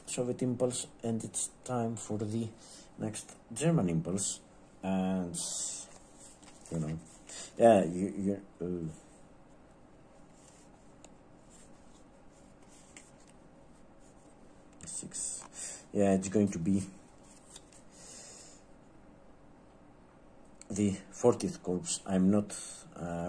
Soviet impulse, and it's time for the next German impulse. And yeah, six. Yeah, it's going to be the 40th Corps. I'm not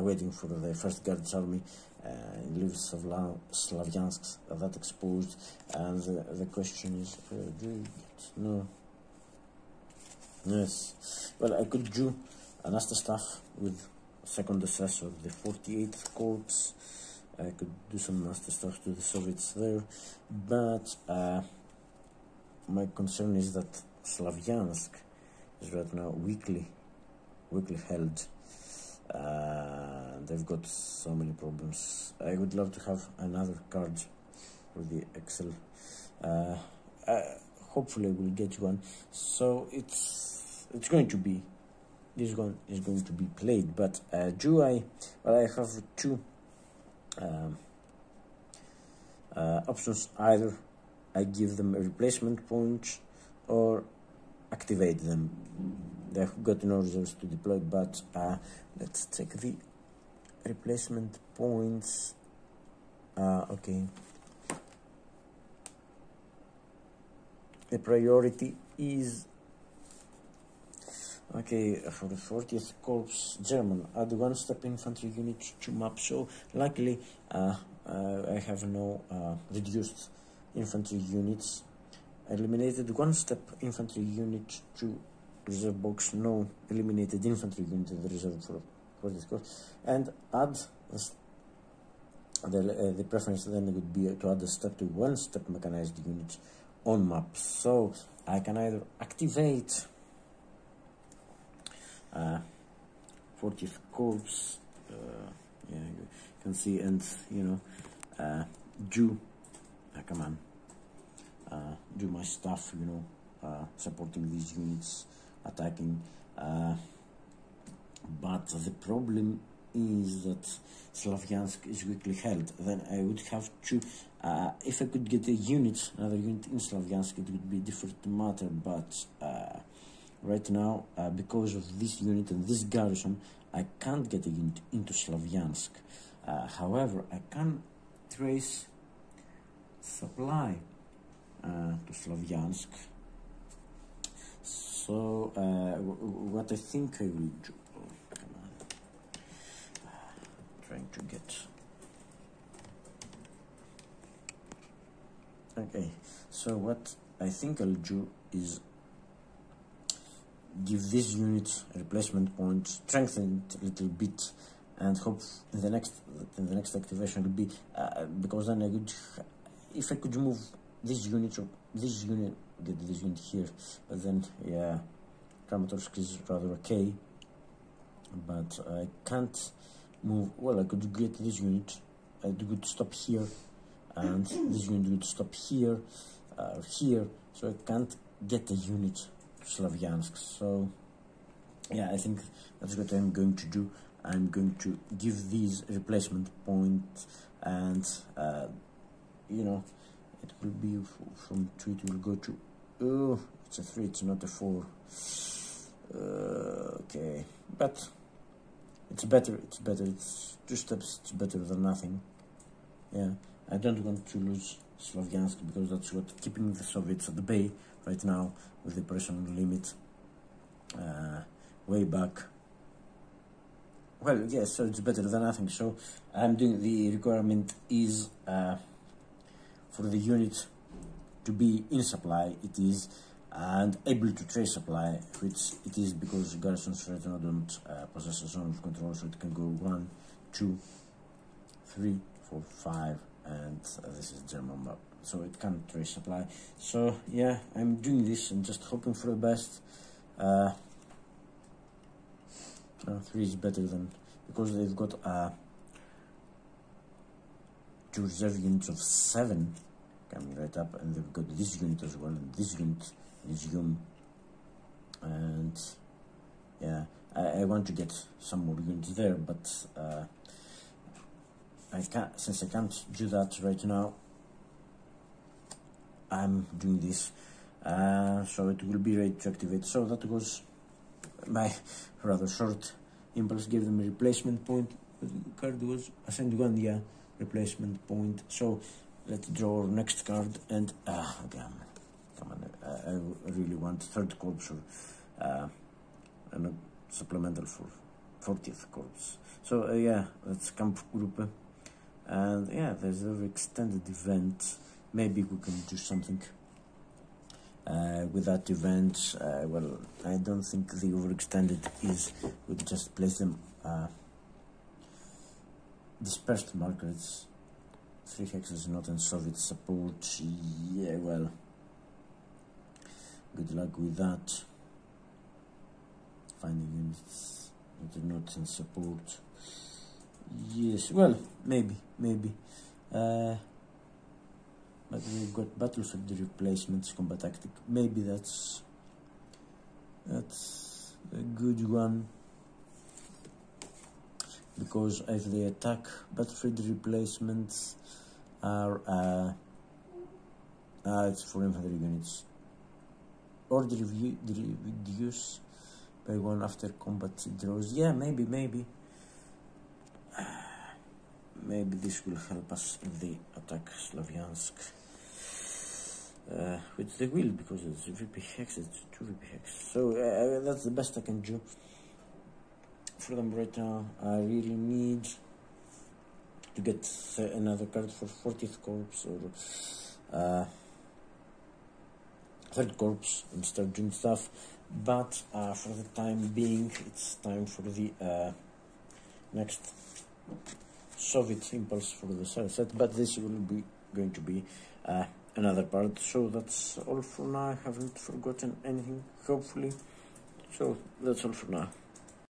waiting for the 1st Guards Army in Slavyansk that exposed, and the question is, no. Yes, well, I could do an Asta staff with 2nd SS of the 48th Corps. I could do some Asta stuff to the Soviets there, but my concern is that Slavyansk is right now weakly held. They've got so many problems. I would love to have another card for the Excel. Hopefully I will get one. So it's going to be, this one is going to be played. But do I have two options. Either I give them a replacement point or activate them. They've got no reserves to deploy, but let's take the replacement points. Okay. The priority is okay for the 40th Corps German. Add one step infantry unit to map. So luckily I have no reduced infantry units. Eliminated one step infantry unit to reserve box. No eliminated infantry unit in the reserve for this course. And add the preference then would be to add a step to one step mechanized units on maps. So I can either activate 40th Corps, yeah, you can see, and do do my stuff, supporting these units, attacking, but the problem is that Slavyansk is weakly held. Then I would have to, if I could get another unit in Slavyansk, it would be a different matter, but right now, because of this unit and this garrison, I can't get a unit into Slavyansk. However, I can trace supply to Slavyansk. So what I think I will do, trying to get, okay, so what I think I'll do is give this unit a replacement point, strengthen it a little bit, and hope in the next activation will be because then I would, if I could move this unit or this unit, get this unit here, but then yeah, Kramatorsk is rather okay, but I can't move. Well, I could get this unit, I could stop here, and this unit would stop here, here, so I can't get a unit to Slavyansk. So yeah, I think that's what I'm going to do. I'm going to give these replacement points, and it will be from 2, it will go to, oh, it's a 3, it's not a 4. Okay, but it's better, it's 2 steps, it's better than nothing. Yeah, I don't want to lose Slavyansk, because that's what keeping the Soviets at the bay right now, with the operational limit way back. Well, yes, so it's better than nothing. So I'm doing, the requirement is for the unit to be in supply, it is, and able to trace supply, which it is, because garrisons right now don't possess a zone of control, so it can go 1, 2, 3, 4, 5, and this is German map, so it can't trace supply. So yeah, I'm doing this and just hoping for the best. 3 is better than, because they've got 2 reserve units of 7 coming right up, and they've got this unit as well, and this unit is Yum, and yeah, I want to get some more units there, but I can't, since I can't do that right now, I'm doing this, so it will be ready to activate. So that was my rather short impulse. Gave them a replacement point. The card was assigned 1, yeah, replacement point. So let's draw our next card, and again, come on, I really want 3rd Corps or and a supplemental for 40th Corps. So yeah, that's Kampfgruppe, and yeah, there's a extended event. Maybe we can do something with that event. Well, I don't think the overextended is, we just place them dispersed markers. 3 hexes not in Soviet support. Yeah, well, good luck with that. Finding units. It's not in support. Yes, well, maybe. But we've got battlefield replacements, combat tactic. Maybe that's a good one, because if they attack, battlefield replacements are it's for infantry units. Order reduce by 1 after combat draws. Yeah, maybe this will help us if they attack Slavyansk, which they will, because it's VP hex, it's 2 VP hex. So that's the best I can do for them right now. I really need to get another card for 40th Corps or 3rd Corps and start doing stuff. But for the time being, it's time for the next Soviet impulse for the south set, but this will be going to be another part. So that's all for now. I haven't forgotten anything, hopefully. So that's all for now.